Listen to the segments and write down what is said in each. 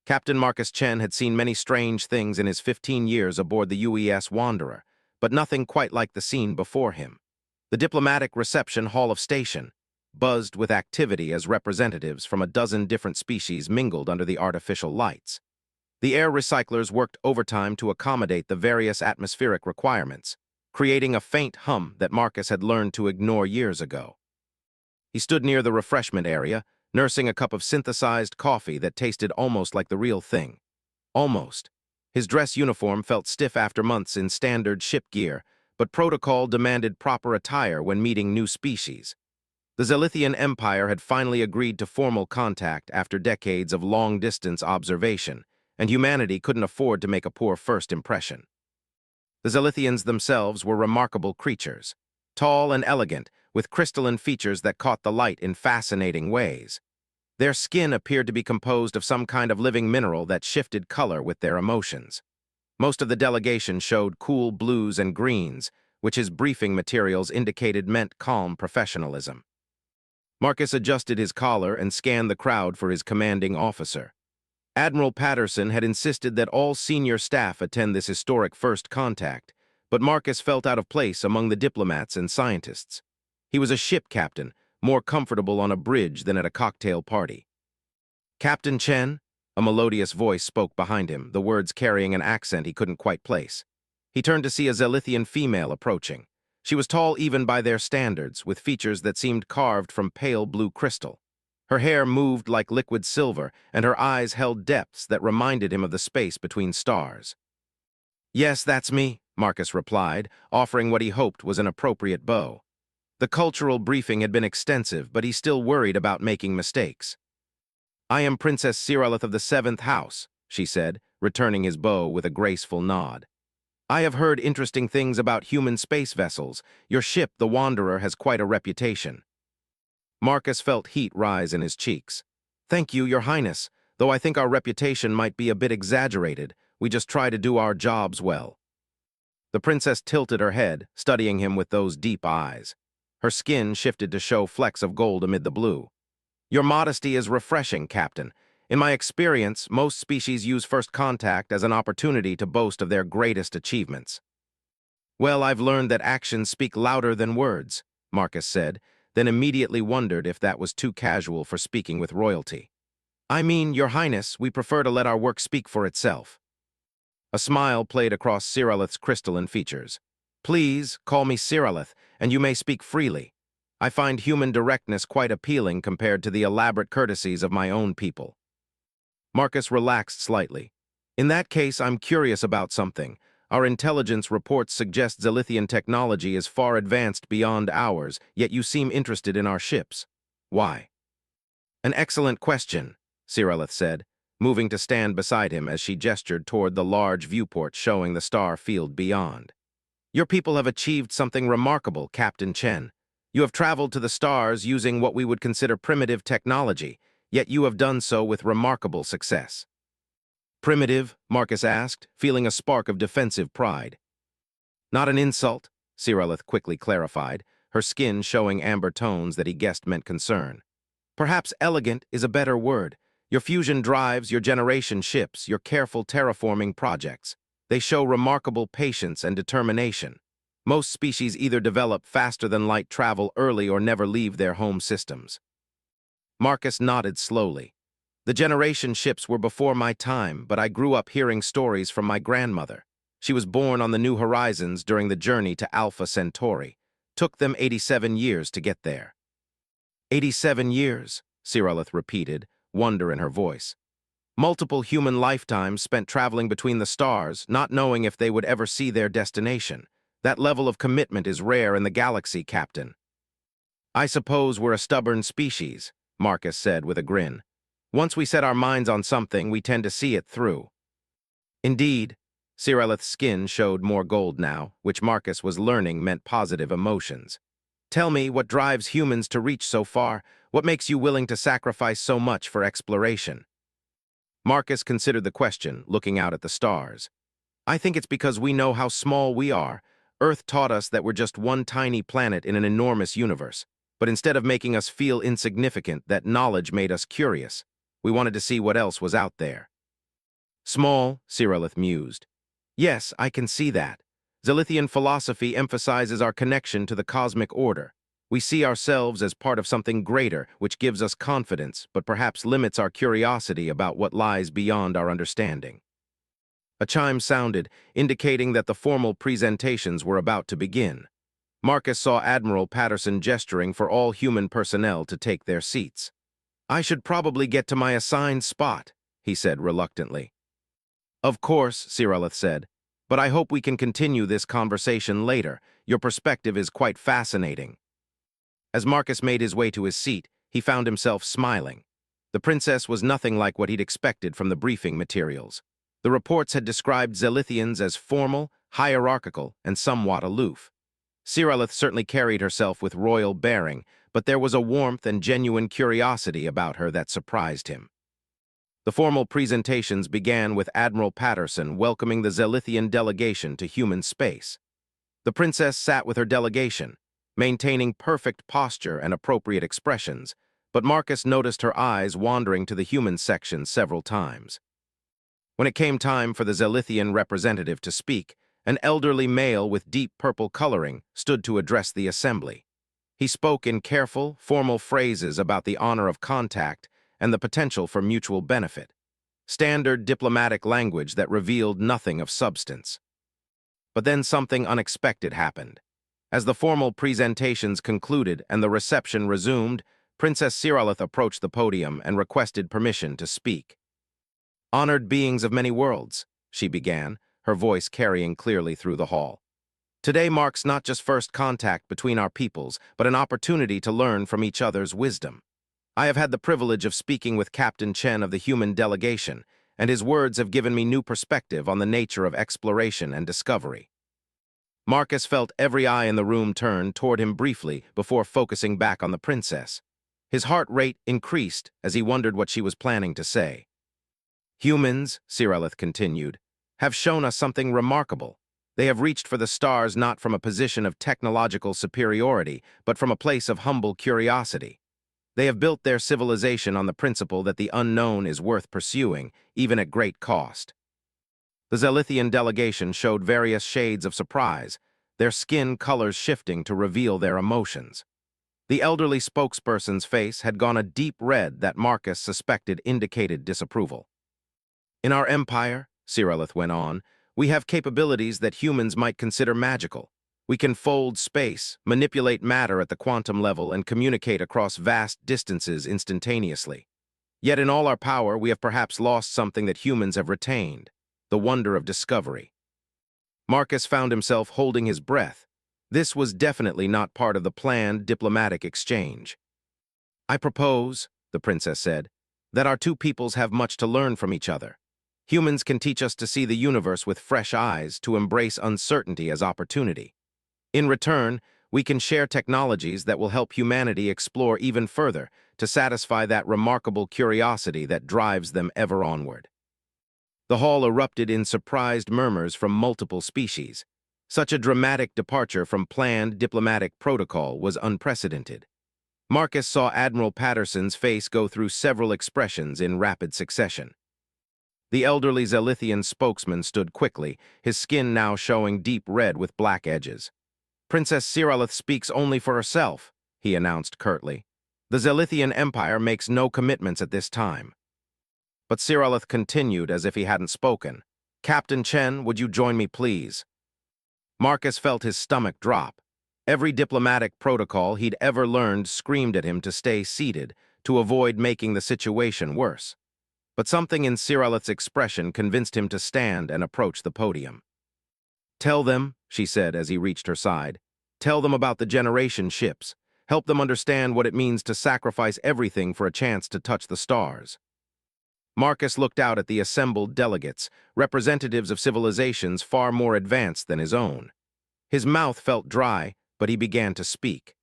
Captain Marcus Chen had seen many strange things in his 15 years aboard the UES Wanderer, but nothing quite like the scene before him. The diplomatic reception hall of station buzzed with activity as representatives from a dozen different species mingled under the artificial lights. The air recyclers worked overtime to accommodate the various atmospheric requirements, creating a faint hum that Marcus had learned to ignore years ago. He stood near the refreshment area, nursing a cup of synthesized coffee that tasted almost like the real thing. Almost. His dress uniform felt stiff after months in standard ship gear, but protocol demanded proper attire when meeting new species. The Zelithian Empire had finally agreed to formal contact after decades of long-distance observation, and humanity couldn't afford to make a poor first impression. The Zelithians themselves were remarkable creatures, tall and elegant, with crystalline features that caught the light in fascinating ways. Their skin appeared to be composed of some kind of living mineral that shifted color with their emotions. Most of the delegation showed cool blues and greens, which his briefing materials indicated meant calm professionalism. Marcus adjusted his collar and scanned the crowd for his commanding officer. Admiral Patterson had insisted that all senior staff attend this historic first contact, but Marcus felt out of place among the diplomats and scientists. He was a ship captain, more comfortable on a bridge than at a cocktail party. "Captain Chen?" A melodious voice spoke behind him, the words carrying an accent he couldn't quite place. He turned to see a Zelithian female approaching. She was tall even by their standards, with features that seemed carved from pale blue crystal. Her hair moved like liquid silver, and her eyes held depths that reminded him of the space between stars. "Yes, that's me," Marcus replied, offering what he hoped was an appropriate bow. The cultural briefing had been extensive, but he still worried about making mistakes. "I am Princess Cirillith of the 7th House," she said, returning his bow with a graceful nod. "I have heard interesting things about human space vessels. Your ship, the Wanderer, has quite a reputation." Marcus felt heat rise in his cheeks. "Thank you, Your Highness. Though I think our reputation might be a bit exaggerated, we just try to do our jobs well." The princess tilted her head, studying him with those deep eyes. Her skin shifted to show flecks of gold amid the blue. "Your modesty is refreshing, Captain. In my experience, most species use first contact as an opportunity to boast of their greatest achievements." "Well, I've learned that actions speak louder than words," Marcus said, then immediately wondered if that was too casual for speaking with royalty. "I mean, Your Highness, we prefer to let our work speak for itself." A smile played across Cirillith's crystalline features. "Please, call me Cirillith, and you may speak freely. I find human directness quite appealing compared to the elaborate courtesies of my own people." Marcus relaxed slightly. "In that case, I'm curious about something. Our intelligence reports suggest Zelithian technology is far advanced beyond ours, yet you seem interested in our ships. Why?" "An excellent question," Cirillith said, moving to stand beside him as she gestured toward the large viewport showing the star field beyond. "Your people have achieved something remarkable, Captain Chen. You have traveled to the stars using what we would consider primitive technology, yet you have done so with remarkable success." "Primitive?" Marcus asked, feeling a spark of defensive pride. "Not an insult," Cirillith quickly clarified, her skin showing amber tones that he guessed meant concern. "Perhaps elegant is a better word. Your fusion drives, your generation ships, your careful terraforming projects. They show remarkable patience and determination. Most species either develop faster than light travel early or never leave their home systems." Marcus nodded slowly. "The generation ships were before my time, but I grew up hearing stories from my grandmother. She was born on the New Horizons during the journey to Alpha Centauri. Took them 87 years to get there." "87 years," Cirillith repeated, wonder in her voice. "Multiple human lifetimes spent traveling between the stars, not knowing if they would ever see their destination. That level of commitment is rare in the galaxy, Captain." "I suppose we're a stubborn species," Marcus said with a grin. "Once we set our minds on something, we tend to see it through." "Indeed." Cirillith's skin showed more gold now, which Marcus was learning meant positive emotions. "Tell me what drives humans to reach so far. What makes you willing to sacrifice so much for exploration?" Marcus considered the question, looking out at the stars. "I think it's because we know how small we are. Earth taught us that we're just one tiny planet in an enormous universe. But instead of making us feel insignificant, that knowledge made us curious. We wanted to see what else was out there." Small, Cyrillith mused. Yes, I can see that. Zilithian philosophy emphasizes our connection to the cosmic order. We see ourselves as part of something greater, which gives us confidence, but perhaps limits our curiosity about what lies beyond our understanding. A chime sounded, indicating that the formal presentations were about to begin. Marcus saw Admiral Patterson gesturing for all human personnel to take their seats. I should probably get to my assigned spot, he said reluctantly. Of course, Cyrillith said, but I hope we can continue this conversation later. Your perspective is quite fascinating. As Marcus made his way to his seat, he found himself smiling. The princess was nothing like what he'd expected from the briefing materials. The reports had described Zelithians as formal, hierarchical, and somewhat aloof. Cyrillith certainly carried herself with royal bearing, but there was a warmth and genuine curiosity about her that surprised him. The formal presentations began with Admiral Patterson welcoming the Zelithian delegation to human space. The princess sat with her delegation, maintaining perfect posture and appropriate expressions, but Marcus noticed her eyes wandering to the human section several times. When it came time for the Zelithian representative to speak, an elderly male with deep purple coloring stood to address the assembly. He spoke in careful, formal phrases about the honor of contact and the potential for mutual benefit. Standard diplomatic language that revealed nothing of substance. But then something unexpected happened. As the formal presentations concluded and the reception resumed, Princess Cyrillith approached the podium and requested permission to speak. Honored beings of many worlds, she began, her voice carrying clearly through the hall. Today marks not just first contact between our peoples, but an opportunity to learn from each other's wisdom. I have had the privilege of speaking with Captain Chen of the human delegation, and his words have given me new perspective on the nature of exploration and discovery. Marcus felt every eye in the room turn toward him briefly before focusing back on the princess. His heart rate increased as he wondered what she was planning to say. Humans, Cyrillith continued, have shown us something remarkable. They have reached for the stars not from a position of technological superiority, but from a place of humble curiosity. They have built their civilization on the principle that the unknown is worth pursuing, even at great cost. The Zelithian delegation showed various shades of surprise, their skin colors shifting to reveal their emotions. The elderly spokesperson's face had gone a deep red that Marcus suspected indicated disapproval. In our empire, Cyrillith went on, we have capabilities that humans might consider magical. We can fold space, manipulate matter at the quantum level, and communicate across vast distances instantaneously. Yet in all our power, we have perhaps lost something that humans have retained, the wonder of discovery. Marcus found himself holding his breath. This was definitely not part of the planned diplomatic exchange. I propose, the princess said, that our two peoples have much to learn from each other. Humans can teach us to see the universe with fresh eyes, to embrace uncertainty as opportunity. In return, we can share technologies that will help humanity explore even further to satisfy that remarkable curiosity that drives them ever onward. The hall erupted in surprised murmurs from multiple species. Such a dramatic departure from planned diplomatic protocol was unprecedented. Marcus saw Admiral Patterson's face go through several expressions in rapid succession. The elderly Zelithian spokesman stood quickly, his skin now showing deep red with black edges. Princess Cyrillith speaks only for herself, he announced curtly. The Zelithian Empire makes no commitments at this time. But Cyrillith continued as if he hadn't spoken. Captain Chen, would you join me, please? Marcus felt his stomach drop. Every diplomatic protocol he'd ever learned screamed at him to stay seated, to avoid making the situation worse. But something in Cyrillith's expression convinced him to stand and approach the podium. Tell them, she said as he reached her side, tell them about the generation ships. Help them understand what it means to sacrifice everything for a chance to touch the stars. Marcus looked out at the assembled delegates, representatives of civilizations far more advanced than his own. His mouth felt dry, but he began to speak.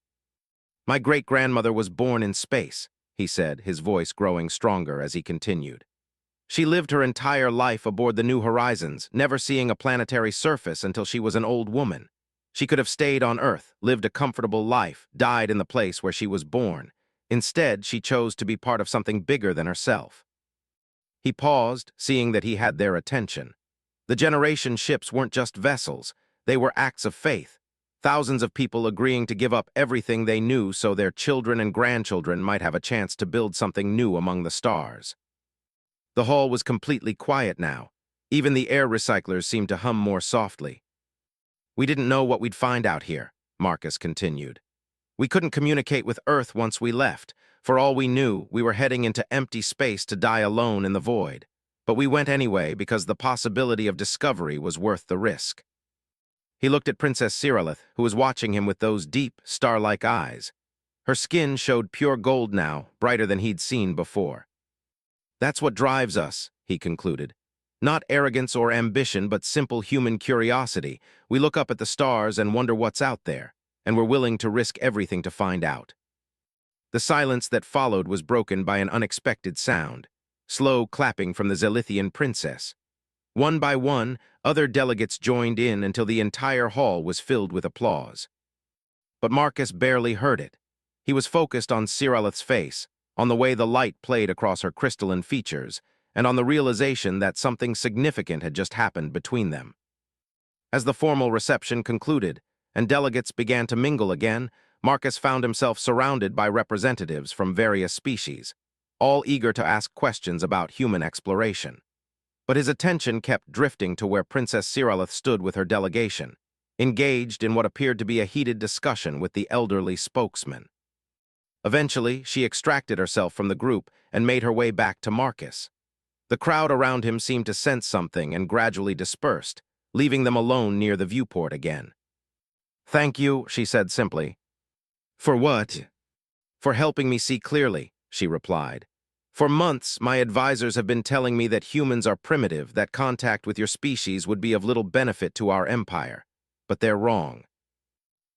My great-grandmother was born in space, he said, his voice growing stronger as he continued. She lived her entire life aboard the New Horizons, never seeing a planetary surface until she was an old woman. She could have stayed on Earth, lived a comfortable life, died in the place where she was born. Instead, she chose to be part of something bigger than herself. He paused, seeing that he had their attention. The generation ships weren't just vessels, they were acts of faith. Thousands of people agreeing to give up everything they knew so their children and grandchildren might have a chance to build something new among the stars. The hall was completely quiet now. Even the air recyclers seemed to hum more softly. We didn't know what we'd find out here, Marcus continued. We couldn't communicate with Earth once we left. For all we knew, we were heading into empty space to die alone in the void. But we went anyway because the possibility of discovery was worth the risk. He looked at Princess Cyrillith, who was watching him with those deep, star-like eyes. Her skin showed pure gold now, brighter than he'd seen before. That's what drives us, he concluded. Not arrogance or ambition, but simple human curiosity. We look up at the stars and wonder what's out there, and we're willing to risk everything to find out. The silence that followed was broken by an unexpected sound, slow clapping from the Zelithian princess. One by one, other delegates joined in until the entire hall was filled with applause. But Marcus barely heard it. He was focused on Cyrillith's face, on the way the light played across her crystalline features, and on the realization that something significant had just happened between them. As the formal reception concluded, and delegates began to mingle again, Marcus found himself surrounded by representatives from various species, all eager to ask questions about human exploration. But his attention kept drifting to where Princess Cyrillith stood with her delegation, engaged in what appeared to be a heated discussion with the elderly spokesman. Eventually, she extracted herself from the group and made her way back to Marcus. The crowd around him seemed to sense something and gradually dispersed, leaving them alone near the viewport again. "Thank you," she said simply. "For what?" "For helping me see clearly," she replied. "For months, my advisors have been telling me that humans are primitive, that contact with your species would be of little benefit to our empire. But they're wrong."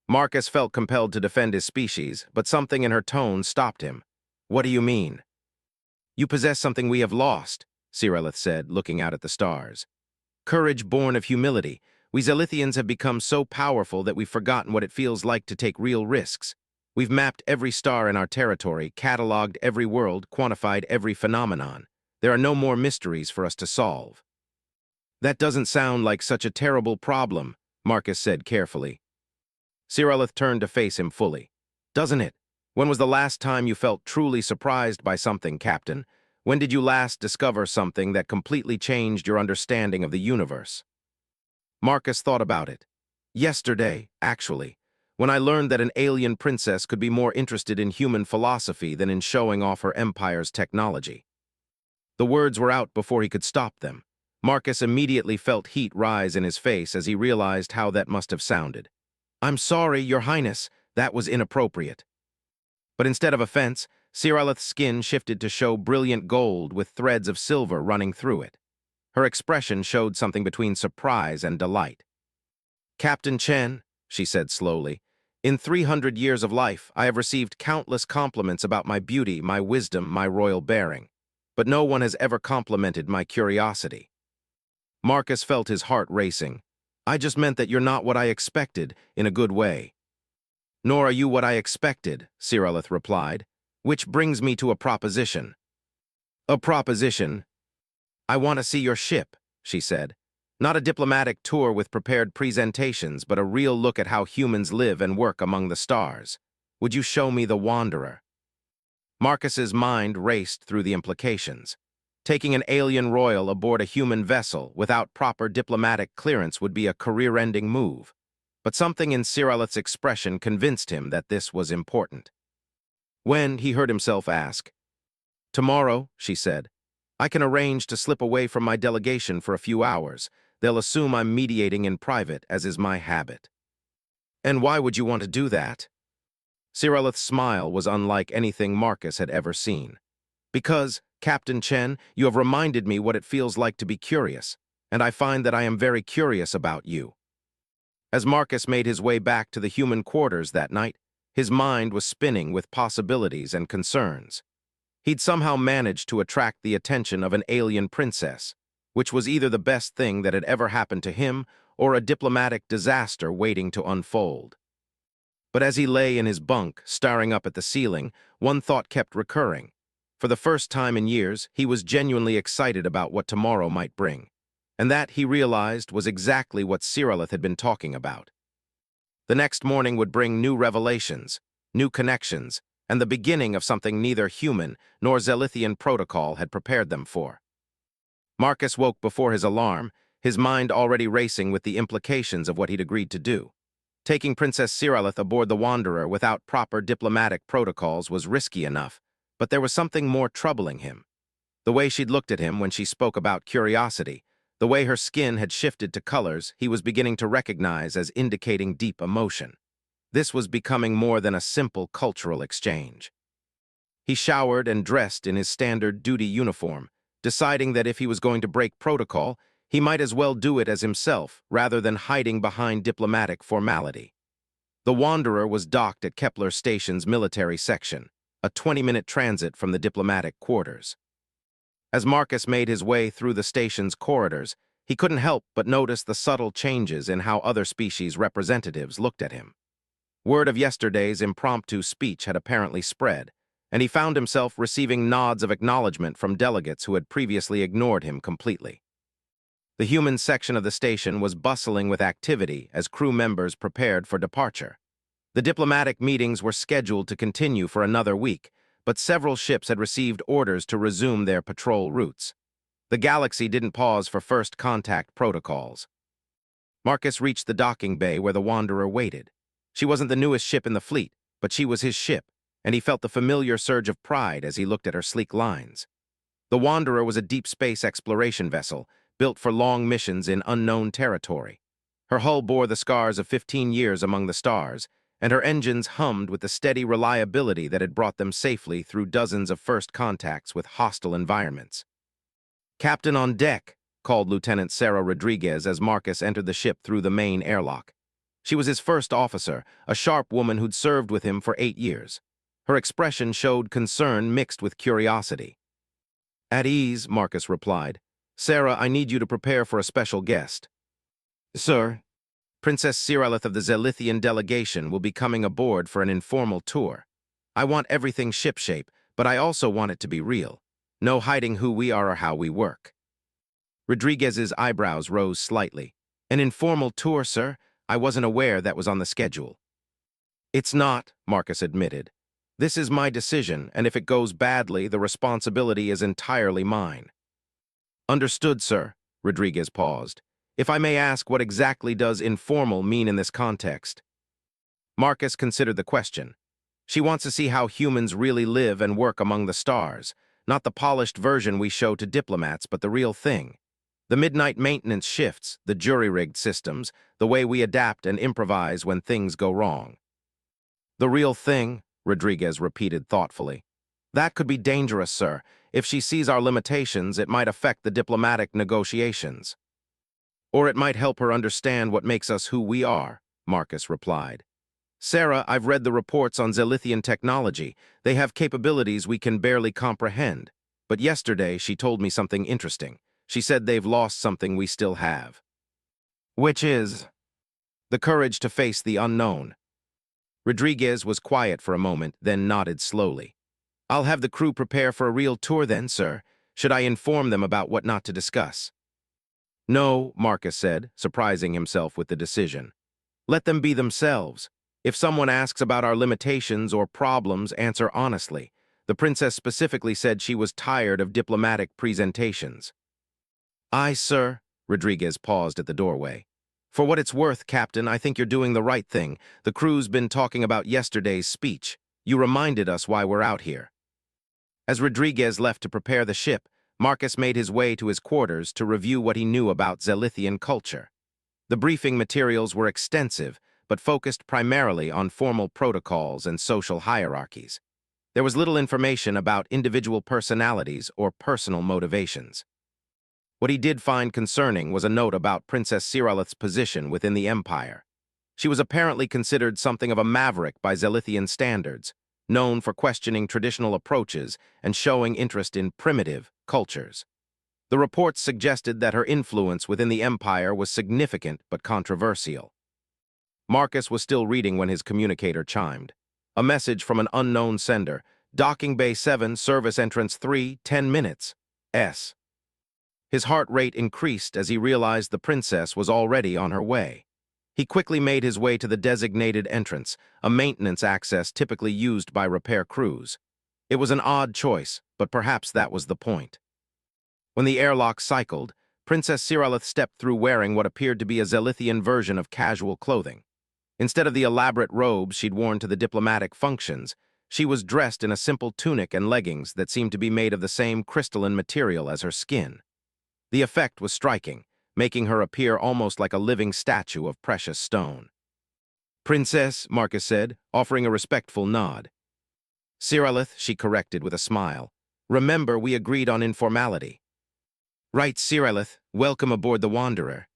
Marcus felt compelled to defend his species, but something in her tone stopped him. "What do you mean?" "You possess something we have lost," Cyrillith said, looking out at the stars. "Courage born of humility. We Zelithians have become so powerful that we've forgotten what it feels like to take real risks. We've mapped every star in our territory, cataloged every world, quantified every phenomenon. There are no more mysteries for us to solve." "That doesn't sound like such a terrible problem," Marcus said carefully. Cyrillith turned to face him fully. "Doesn't it? When was the last time you felt truly surprised by something, Captain? When did you last discover something that completely changed your understanding of the universe?" Marcus thought about it. "Yesterday, actually, when I learned that an alien princess could be more interested in human philosophy than in showing off her empire's technology." The words were out before he could stop them. Marcus immediately felt heat rise in his face as he realized how that must have sounded. "I'm sorry, Your Highness, that was inappropriate." But instead of offense, Cyrillith's skin shifted to show brilliant gold with threads of silver running through it. Her expression showed something between surprise and delight. "Captain Chen," she said slowly, "in 300 years of life, I have received countless compliments about my beauty, my wisdom, my royal bearing. But no one has ever complimented my curiosity." Marcus felt his heart racing. "I just meant that you're not what I expected, in a good way." "Nor are you what I expected," Cyrillith replied, "which brings me to a proposition." "A proposition?" "I want to see your ship," she said. "Not a diplomatic tour with prepared presentations, but a real look at how humans live and work among the stars. Would you show me the Wanderer?" Marcus's mind raced through the implications. Taking an alien royal aboard a human vessel without proper diplomatic clearance would be a career-ending move. But something in Cyrillith's expression convinced him that this was important. "When?" he heard himself ask. "Tomorrow," she said. "I can arrange to slip away from my delegation for a few hours. They'll assume I'm mediating in private, as is my habit." "And why would you want to do that?" Cyrillith's smile was unlike anything Marcus had ever seen. "Because, Captain Chen, you have reminded me what it feels like to be curious, and I find that I am very curious about you." As Marcus made his way back to the human quarters that night, his mind was spinning with possibilities and concerns. He'd somehow managed to attract the attention of an alien princess, which was either the best thing that had ever happened to him or a diplomatic disaster waiting to unfold. But as he lay in his bunk, staring up at the ceiling, one thought kept recurring. For the first time in years, he was genuinely excited about what tomorrow might bring. And that, he realized, was exactly what Cyrillith had been talking about. The next morning would bring new revelations, new connections, and the beginning of something neither human nor Zelithian protocol had prepared them for. Marcus woke before his alarm, his mind already racing with the implications of what he'd agreed to do. Taking Princess Cyrillith aboard the Wanderer without proper diplomatic protocols was risky enough, but there was something more troubling him. The way she'd looked at him when she spoke about curiosity, the way her skin had shifted to colors he was beginning to recognize as indicating deep emotion. This was becoming more than a simple cultural exchange. He showered and dressed in his standard duty uniform, deciding that if he was going to break protocol, he might as well do it as himself rather than hiding behind diplomatic formality. The Wanderer was docked at Kepler Station's military section, a 20-minute transit from the diplomatic quarters. As Marcus made his way through the station's corridors, he couldn't help but notice the subtle changes in how other species' representatives looked at him. Word of yesterday's impromptu speech had apparently spread, and he found himself receiving nods of acknowledgement from delegates who had previously ignored him completely. The human section of the station was bustling with activity as crew members prepared for departure. The diplomatic meetings were scheduled to continue for another week, but several ships had received orders to resume their patrol routes. The galaxy didn't pause for first contact protocols. Marcus reached the docking bay where the Wanderer waited. She wasn't the newest ship in the fleet, but she was his ship, and he felt the familiar surge of pride as he looked at her sleek lines. The Wanderer was a deep space exploration vessel, built for long missions in unknown territory. Her hull bore the scars of 15 years among the stars, and her engines hummed with the steady reliability that had brought them safely through dozens of first contacts with hostile environments. "Captain on deck," called Lieutenant Sarah Rodriguez as Marcus entered the ship through the main airlock. She was his first officer, a sharp woman who'd served with him for 8 years. Her expression showed concern mixed with curiosity. "At ease," Marcus replied. "Sarah, I need you to prepare for a special guest." "Sir?" "Princess Cyrillith of the Zelithian delegation will be coming aboard for an informal tour. I want everything shipshape, but I also want it to be real. No hiding who we are or how we work." Rodriguez's eyebrows rose slightly. "An informal tour, sir? I wasn't aware that was on the schedule." "It's not," Marcus admitted. "This is my decision, and if it goes badly, the responsibility is entirely mine." "Understood, sir." Rodriguez paused. "If I may ask, what exactly does informal mean in this context?" Marcus considered the question. "She wants to see how humans really live and work among the stars, not the polished version we show to diplomats, but the real thing. The midnight maintenance shifts, the jury-rigged systems, the way we adapt and improvise when things go wrong." "The real thing," Rodriguez repeated thoughtfully. "That could be dangerous, sir. If she sees our limitations, it might affect the diplomatic negotiations." "Or it might help her understand what makes us who we are," Marcus replied. "Sarah, I've read the reports on Zelithian technology. They have capabilities we can barely comprehend. But yesterday, she told me something interesting. She said they've lost something we still have." "Which is?" "The courage to face the unknown." Rodriguez was quiet for a moment, then nodded slowly. "I'll have the crew prepare for a real tour then, sir. Should I inform them about what not to discuss?" "No," Marcus said, surprising himself with the decision. "Let them be themselves. If someone asks about our limitations or problems, answer honestly. The princess specifically said she was tired of diplomatic presentations." "Aye, sir." Rodriguez paused at the doorway. "For what it's worth, Captain, I think you're doing the right thing. The crew's been talking about yesterday's speech. You reminded us why we're out here." As Rodriguez left to prepare the ship, Marcus made his way to his quarters to review what he knew about Zelithian culture. The briefing materials were extensive, but focused primarily on formal protocols and social hierarchies. There was little information about individual personalities or personal motivations. What he did find concerning was a note about Princess Cyrillith's position within the Empire. She was apparently considered something of a maverick by Zelithian standards, known for questioning traditional approaches and showing interest in primitive cultures. The reports suggested that her influence within the Empire was significant but controversial. Marcus was still reading when his communicator chimed. A message from an unknown sender, Docking Bay 7, Service Entrance 3, 10 minutes. S. His heart rate increased as he realized the princess was already on her way. He quickly made his way to the designated entrance, a maintenance access typically used by repair crews. It was an odd choice, but perhaps that was the point. When the airlock cycled, Princess Cirillith stepped through wearing what appeared to be a Zelithian version of casual clothing. Instead of the elaborate robes she'd worn to the diplomatic functions, she was dressed in a simple tunic and leggings that seemed to be made of the same crystalline material as her skin. The effect was striking, making her appear almost like a living statue of precious stone. "Princess," Marcus said, offering a respectful nod. "Cirillith," she corrected with a smile. "Remember, we agreed on informality." "Right, Cirillith. Welcome aboard the Wanderer."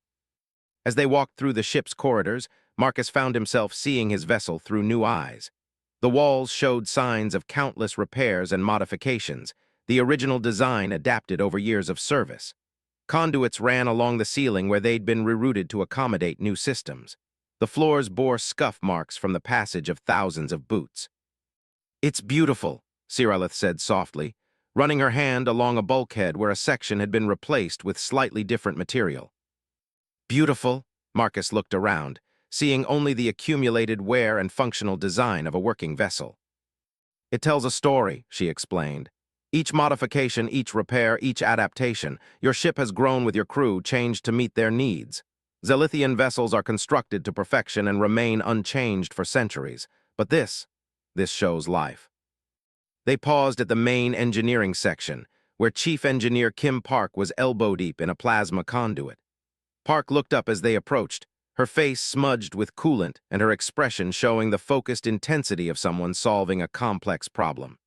As they walked through the ship's corridors, Marcus found himself seeing his vessel through new eyes. The walls showed signs of countless repairs and modifications, the original design adapted over years of service. Conduits ran along the ceiling where they'd been rerouted to accommodate new systems. The floors bore scuff marks from the passage of thousands of boots. "It's beautiful," Cirillith said softly, running her hand along a bulkhead where a section had been replaced with slightly different material. "Beautiful?" Marcus looked around, seeing only the accumulated wear and functional design of a working vessel. "It tells a story," she explained. "Each modification, each repair, each adaptation, your ship has grown with your crew, changed to meet their needs. Zelithian vessels are constructed to perfection and remain unchanged for centuries. But this shows life." They paused at the main engineering section, where Chief Engineer Kim Park was elbow-deep in a plasma conduit. Park looked up as they approached, her face smudged with coolant and her expression showing the focused intensity of someone solving a complex problem.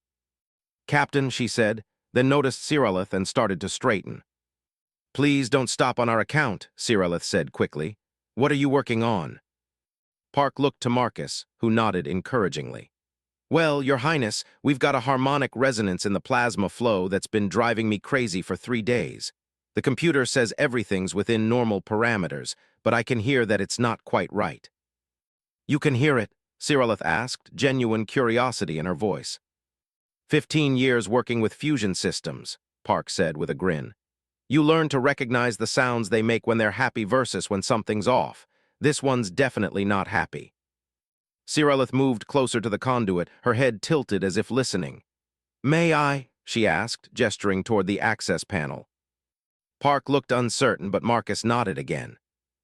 "Captain," she said, then noticed Cirillith and started to straighten. "Please don't stop on our account," Cirillith said quickly. "What are you working on?" Park looked to Marcus, who nodded encouragingly. "Well, Your Highness, we've got a harmonic resonance in the plasma flow that's been driving me crazy for 3 days. The computer says everything's within normal parameters, but I can hear that it's not quite right." "You can hear it?" Cirillith asked, genuine curiosity in her voice. 15 years working with fusion systems," Park said with a grin. "You learn to recognize the sounds they make when they're happy versus when something's off. This one's definitely not happy." Cirillith moved closer to the conduit, her head tilted as if listening. "May I?" she asked, gesturing toward the access panel. Park looked uncertain, but Marcus nodded again.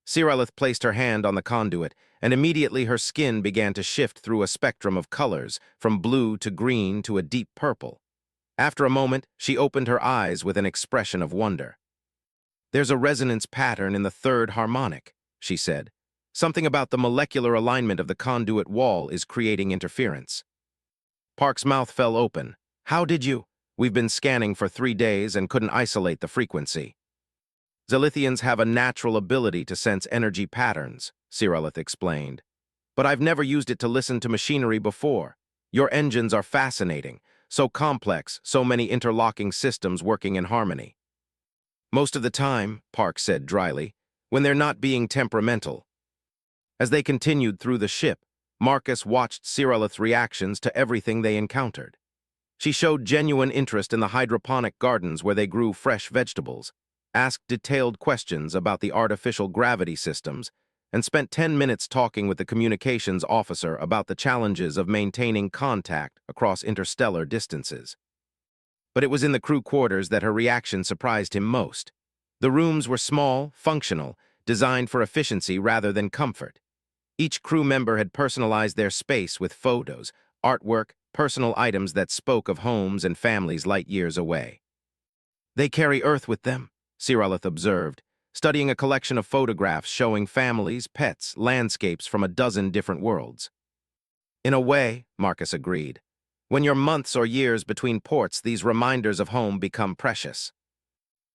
Cirillith placed her hand on the conduit, and immediately her skin began to shift through a spectrum of colors, from blue to green to a deep purple. After a moment, she opened her eyes with an expression of wonder. "There's a resonance pattern in the third harmonic," she said. "Something about the molecular alignment of the conduit wall is creating interference." Park's mouth fell open. "How did you?" "We've been scanning for 3 days and couldn't isolate the frequency." "Zelithians have a natural ability to sense energy patterns," Cirillith explained. "But I've never used it to listen to machinery before. Your engines are fascinating, so complex, so many interlocking systems working in harmony." "Most of the time," Park said dryly, "when they're not being temperamental." As they continued through the ship, Marcus watched Cirillith's reactions to everything they encountered. She showed genuine interest in the hydroponic gardens where they grew fresh vegetables, asked detailed questions about the artificial gravity systems, and spent 10 minutes talking with the communications officer about the challenges of maintaining contact across interstellar distances. But it was in the crew quarters that her reaction surprised him most. The rooms were small, functional, designed for efficiency rather than comfort. Each crew member had personalized their space with photos, artwork, personal items that spoke of homes and families light years away. "They carry Earth with them," Cirillith observed, studying a collection of photographs showing families, pets, landscapes from a dozen different worlds. "In a way," Marcus agreed. "When you're months or years between ports, these reminders of home become precious."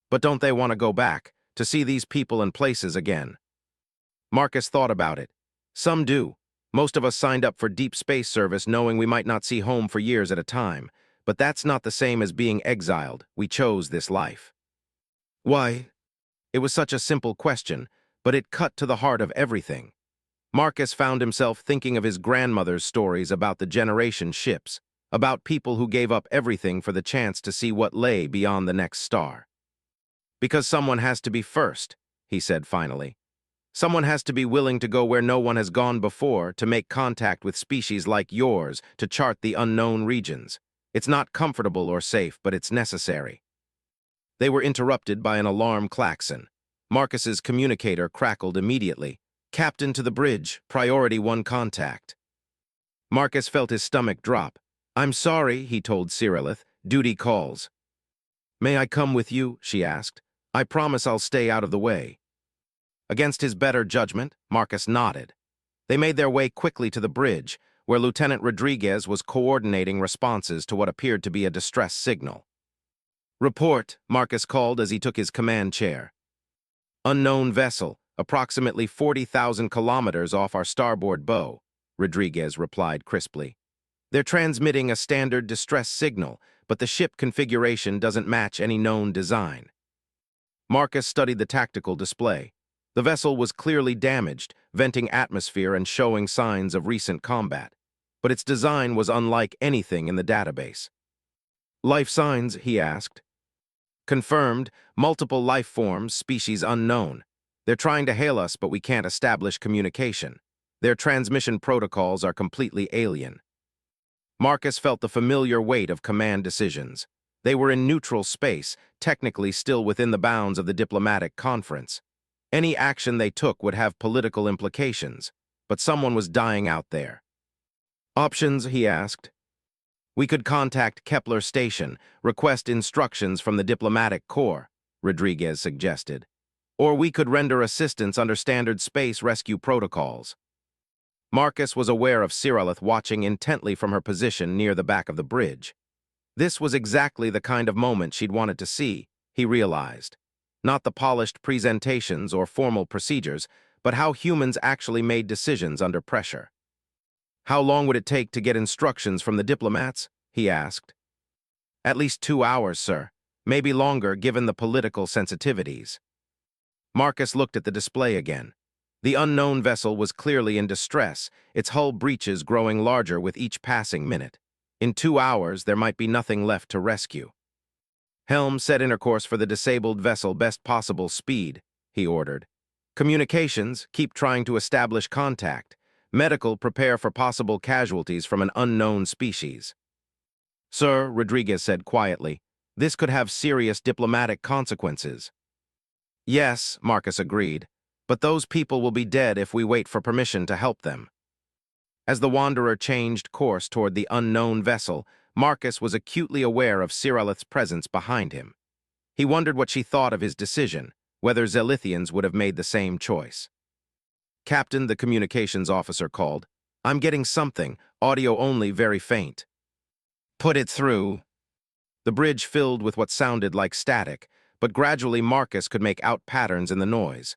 "But don't they want to go back, to see these people and places again?" Marcus thought about it. "Some do. Most of us signed up for deep space service knowing we might not see home for years at a time, but that's not the same as being exiled. We chose this life." "Why?" It was such a simple question, but it cut to the heart of everything. Marcus found himself thinking of his grandmother's stories about the generation ships. about people who gave up everything for the chance to see what lay beyond the next star. Because someone has to be first, he said finally. Someone has to be willing to go where no one has gone before, to make contact with species like yours, to chart the unknown regions. It's not comfortable or safe, but it's necessary. They were interrupted by an alarm klaxon. Marcus's communicator crackled immediately. Captain to the bridge, priority 1 contact. Marcus felt his stomach drop. I'm sorry, he told Cyrillith. Duty calls. May I come with you? She asked. I promise I'll stay out of the way. Against his better judgment, Marcus nodded. They made their way quickly to the bridge, where Lieutenant Rodriguez was coordinating responses to what appeared to be a distress signal. Report, Marcus called as he took his command chair. Unknown vessel, approximately 40,000 kilometers off our starboard bow, Rodriguez replied crisply. They're transmitting a standard distress signal, but the ship configuration doesn't match any known design. Marcus studied the tactical display. The vessel was clearly damaged, venting atmosphere and showing signs of recent combat. But its design was unlike anything in the database. Life signs, he asked. Confirmed, multiple life forms, species unknown. They're trying to hail us, but we can't establish communication. Their transmission protocols are completely alien. Marcus felt the familiar weight of command decisions. They were in neutral space, technically still within the bounds of the diplomatic conference. Any action they took would have political implications, but someone was dying out there. Options, he asked. We could contact Kepler Station, request instructions from the diplomatic corps, Rodriguez suggested. Or we could render assistance under standard space rescue protocols. Marcus was aware of Cyrillith watching intently from her position near the back of the bridge. This was exactly the kind of moment she'd wanted to see, he realized. Not the polished presentations or formal procedures, but how humans actually made decisions under pressure. How long would it take to get instructions from the diplomats? He asked. At least 2 hours, sir. Maybe longer, given the political sensitivities. Marcus looked at the display again. The unknown vessel was clearly in distress, its hull breaches growing larger with each passing minute. In 2 hours, there might be nothing left to rescue. Helm, set intercourse for the disabled vessel best possible speed, he ordered. Communications, keep trying to establish contact. Medical, prepare for possible casualties from an unknown species. Sir, Rodriguez said quietly, this could have serious diplomatic consequences. Yes, Marcus agreed, but those people will be dead if we wait for permission to help them. As the Wanderer changed course toward the unknown vessel, Marcus was acutely aware of Cyrillith's presence behind him. He wondered what she thought of his decision, whether Zelithians would have made the same choice. Captain, the communications officer called. I'm getting something, audio only, very faint. Put it through. The bridge filled with what sounded like static, but gradually Marcus could make out patterns in the noise.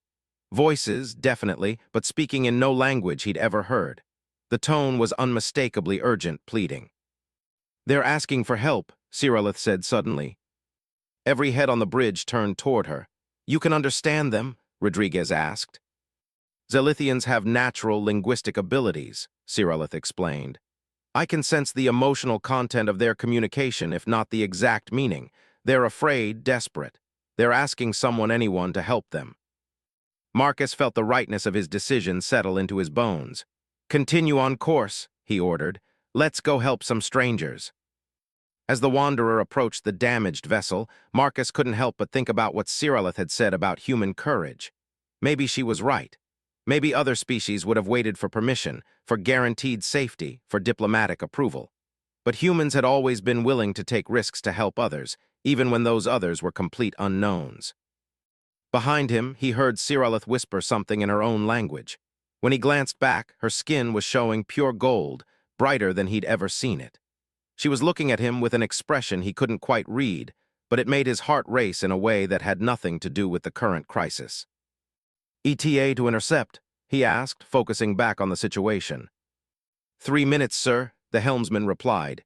Voices, definitely, but speaking in no language he'd ever heard. The tone was unmistakably urgent, pleading. They're asking for help, Cyrillith said suddenly. Every head on the bridge turned toward her. You can understand them? Rodriguez asked. Zelithians have natural linguistic abilities, Cyrillith explained. I can sense the emotional content of their communication, if not the exact meaning. They're afraid, desperate. They're asking anyone to help them. Marcus felt the rightness of his decision settle into his bones. Continue on course, he ordered. Let's go help some strangers. As the Wanderer approached the damaged vessel, Marcus couldn't help but think about what Cyrillith had said about human courage. Maybe she was right. Maybe other species would have waited for permission, for guaranteed safety, for diplomatic approval. But humans had always been willing to take risks to help others, even when those others were complete unknowns. Behind him, he heard Cyrillith whisper something in her own language. When he glanced back, her skin was showing pure gold, brighter than he'd ever seen it. She was looking at him with an expression he couldn't quite read, but it made his heart race in a way that had nothing to do with the current crisis. ETA to intercept, he asked, focusing back on the situation. 3 minutes, sir, the helmsman replied.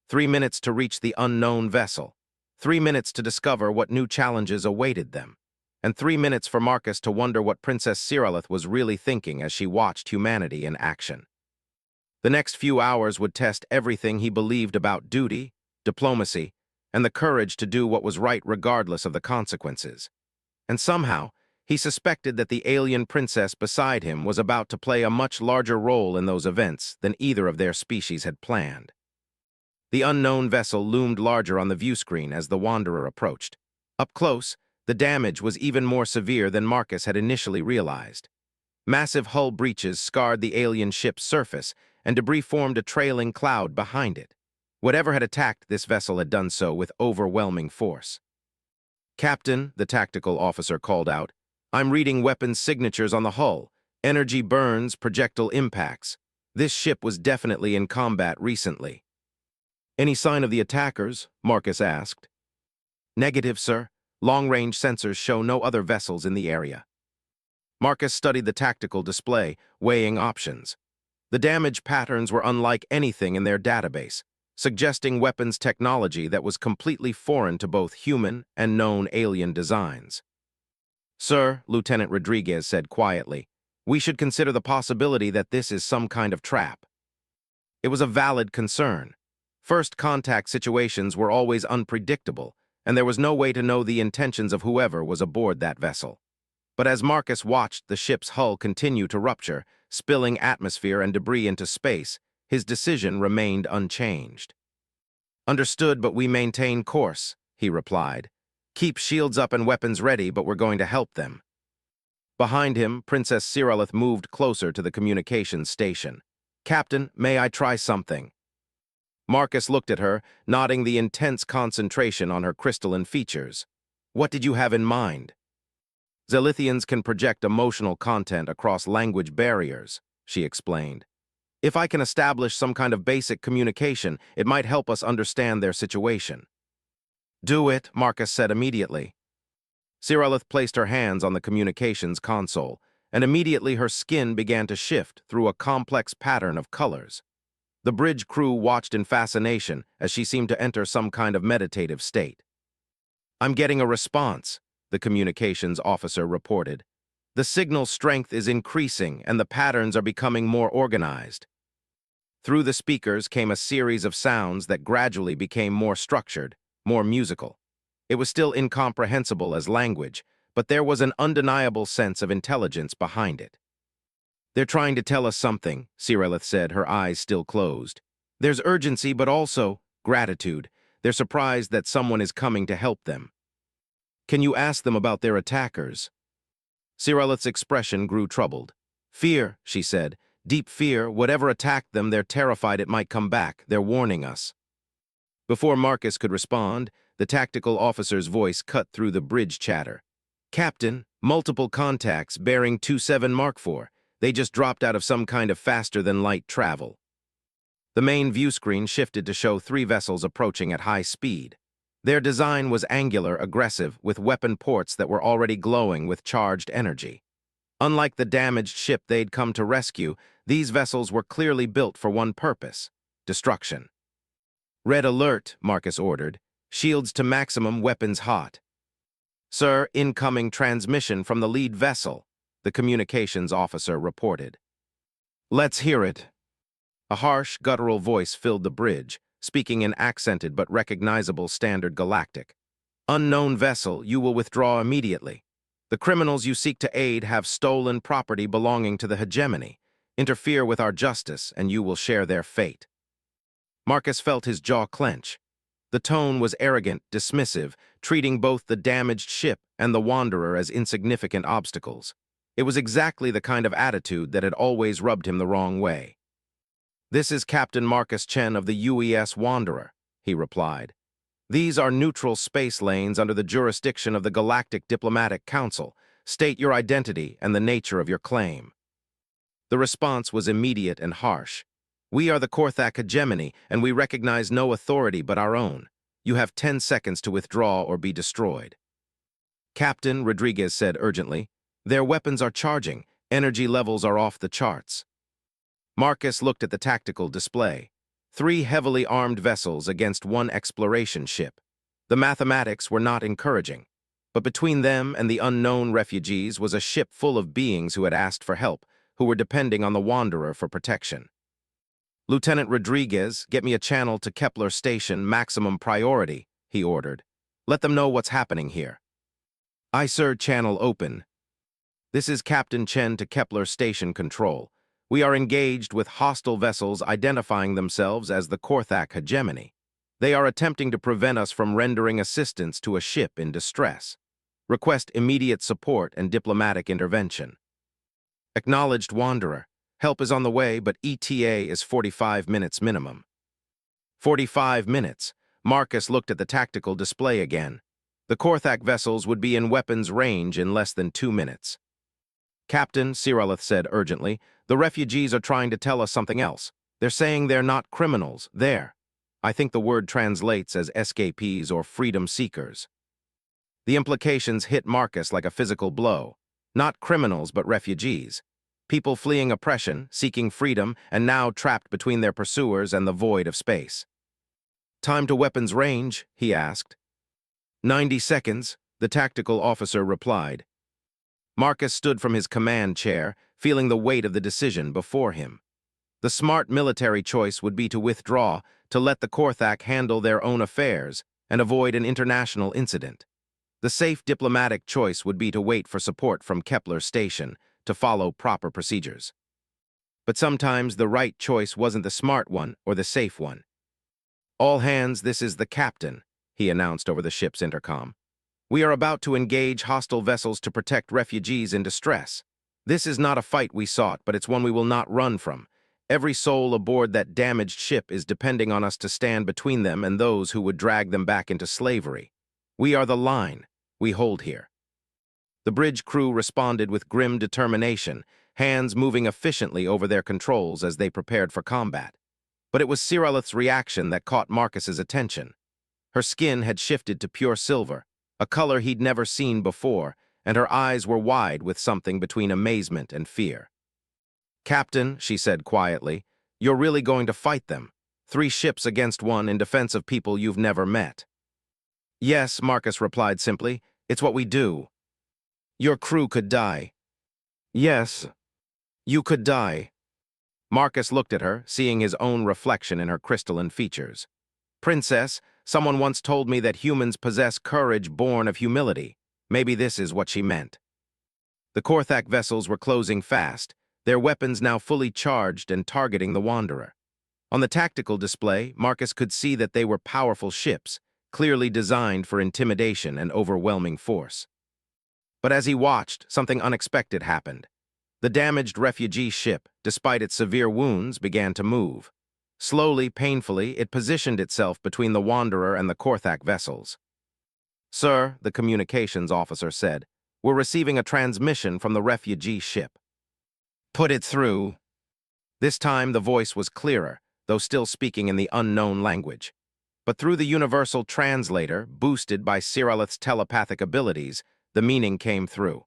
3 minutes to reach the unknown vessel. 3 minutes to discover what new challenges awaited them. And 3 minutes for Marcus to wonder what Princess Cyrillith was really thinking as she watched humanity in action. The next few hours would test everything he believed about duty, diplomacy, and the courage to do what was right regardless of the consequences. And somehow, he suspected that the alien princess beside him was about to play a much larger role in those events than either of their species had planned. The unknown vessel loomed larger on the view screen as the Wanderer approached. Up close, the damage was even more severe than Marcus had initially realized. Massive hull breaches scarred the alien ship's surface, and debris formed a trailing cloud behind it. Whatever had attacked this vessel had done so with overwhelming force. "Captain," the tactical officer called out, "I'm reading weapons signatures on the hull. Energy burns, projectile impacts. This ship was definitely in combat recently." "Any sign of the attackers?" Marcus asked. "Negative, sir. Long-range sensors show no other vessels in the area." Marcus studied the tactical display, weighing options. The damage patterns were unlike anything in their database, suggesting weapons technology that was completely foreign to both human and known alien designs. "Sir," Lieutenant Rodriguez said quietly, "we should consider the possibility that this is some kind of trap." It was a valid concern. First contact situations were always unpredictable, and there was no way to know the intentions of whoever was aboard that vessel. But as Marcus watched the ship's hull continue to rupture, spilling atmosphere and debris into space, his decision remained unchanged. "Understood, but we maintain course," he replied. "Keep shields up and weapons ready, but we're going to help them." Behind him, Princess Cirillith moved closer to the communications station. "Captain, may I try something?" Marcus looked at her, nodding the intense concentration on her crystalline features. "What did you have in mind?" "Zelithians can project emotional content across language barriers," she explained. "If I can establish some kind of basic communication, it might help us understand their situation." "Do it," Marcus said immediately. Cirillith placed her hands on the communications console, and immediately her skin began to shift through a complex pattern of colors. The bridge crew watched in fascination as she seemed to enter some kind of meditative state. "I'm getting a response," the communications officer reported. "The signal strength is increasing and the patterns are becoming more organized." Through the speakers came a series of sounds that gradually became more structured, more musical. It was still incomprehensible as language, but there was an undeniable sense of intelligence behind it. "They're trying to tell us something," Cirillith said, her eyes still closed. "There's urgency, but also gratitude. They're surprised that someone is coming to help them." "Can you ask them about their attackers?" Cirillith's expression grew troubled. "Fear," she said. "Deep fear. Whatever attacked them, they're terrified it might come back. They're warning us." Before Marcus could respond, the tactical officer's voice cut through the bridge chatter. "Captain, multiple contacts bearing 27 Mark IV. They just dropped out of some kind of faster-than-light travel." The main view screen shifted to show 3 vessels approaching at high speed. Their design was angular, aggressive, with weapon ports that were already glowing with charged energy. Unlike the damaged ship they'd come to rescue, these vessels were clearly built for one purpose: destruction. "Red alert," Marcus ordered. "Shields to maximum, weapons hot." "Sir, incoming transmission from the lead vessel," the communications officer reported. "Let's hear it." A harsh, guttural voice filled the bridge, speaking in accented but recognizable standard galactic. "Unknown vessel, you will withdraw immediately. The criminals you seek to aid have stolen property belonging to the hegemony. Interfere with our justice, and you will share their fate." Marcus felt his jaw clench. The tone was arrogant, dismissive, treating both the damaged ship and the Wanderer as insignificant obstacles. It was exactly the kind of attitude that had always rubbed him the wrong way. "This is Captain Marcus Chen of the UES Wanderer," he replied. "These are neutral space lanes under the jurisdiction of the Galactic Diplomatic Council. State your identity and the nature of your claim." The response was immediate and harsh. "We are the Korthak hegemony, and we recognize no authority but our own. You have 10 seconds to withdraw or be destroyed." "Captain," Rodriguez said urgently, "their weapons are charging. Energy levels are off the charts." Marcus looked at the tactical display. 3 heavily armed vessels against 1 exploration ship. The mathematics were not encouraging, but between them and the unknown refugees was a ship full of beings who had asked for help, who were depending on the Wanderer for protection. Lieutenant Rodriguez, get me a channel to Kepler Station, maximum priority, he ordered. Let them know what's happening here. Aye, sir, channel open. This is Captain Chen to Kepler Station Control. We are engaged with hostile vessels identifying themselves as the Korthak hegemony. They are attempting to prevent us from rendering assistance to a ship in distress. Request immediate support and diplomatic intervention. Acknowledged, Wanderer. Help is on the way, but ETA is 45 minutes minimum. 45 minutes. Marcus looked at the tactical display again. The Korthak vessels would be in weapons range in less than 2 minutes. Captain, Siralith said urgently, the refugees are trying to tell us something else. They're saying they're not criminals. I think the word translates as escapees or freedom seekers. The implications hit Marcus like a physical blow. Not criminals, but refugees. People fleeing oppression, seeking freedom, and now trapped between their pursuers and the void of space. Time to weapons range, he asked. 90 seconds, the tactical officer replied. Marcus stood from his command chair, feeling the weight of the decision before him. The smart military choice would be to withdraw, to let the Korthak handle their own affairs, and avoid an international incident. The safe diplomatic choice would be to wait for support from Kepler Station, to follow proper procedures. But sometimes the right choice wasn't the smart one or the safe one. All hands, this is the captain, he announced over the ship's intercom. We are about to engage hostile vessels to protect refugees in distress. This is not a fight we sought, but it's one we will not run from. Every soul aboard that damaged ship is depending on us to stand between them and those who would drag them back into slavery. We are the line. We hold here. The bridge crew responded with grim determination, hands moving efficiently over their controls as they prepared for combat. But it was Siralith's reaction that caught Marcus's attention. Her skin had shifted to pure silver, a color he'd never seen before, and her eyes were wide with something between amazement and fear. Captain, she said quietly, you're really going to fight them. 3 ships against 1 in defense of people you've never met. Yes, Marcus replied simply, it's what we do. Your crew could die. Yes, you could die. Marcus looked at her, seeing his own reflection in her crystalline features. Princess, someone once told me that humans possess courage born of humility. Maybe this is what she meant. The Korthak vessels were closing fast, their weapons now fully charged and targeting the Wanderer. On the tactical display, Marcus could see that they were powerful ships, clearly designed for intimidation and overwhelming force. But as he watched, something unexpected happened. The damaged refugee ship, despite its severe wounds, began to move. Slowly, painfully, it positioned itself between the Wanderer and the Korthak vessels. Sir, the communications officer said, we're receiving a transmission from the refugee ship. Put it through. This time the voice was clearer, though still speaking in the unknown language. But through the universal translator, boosted by Siralith's telepathic abilities, the meaning came through.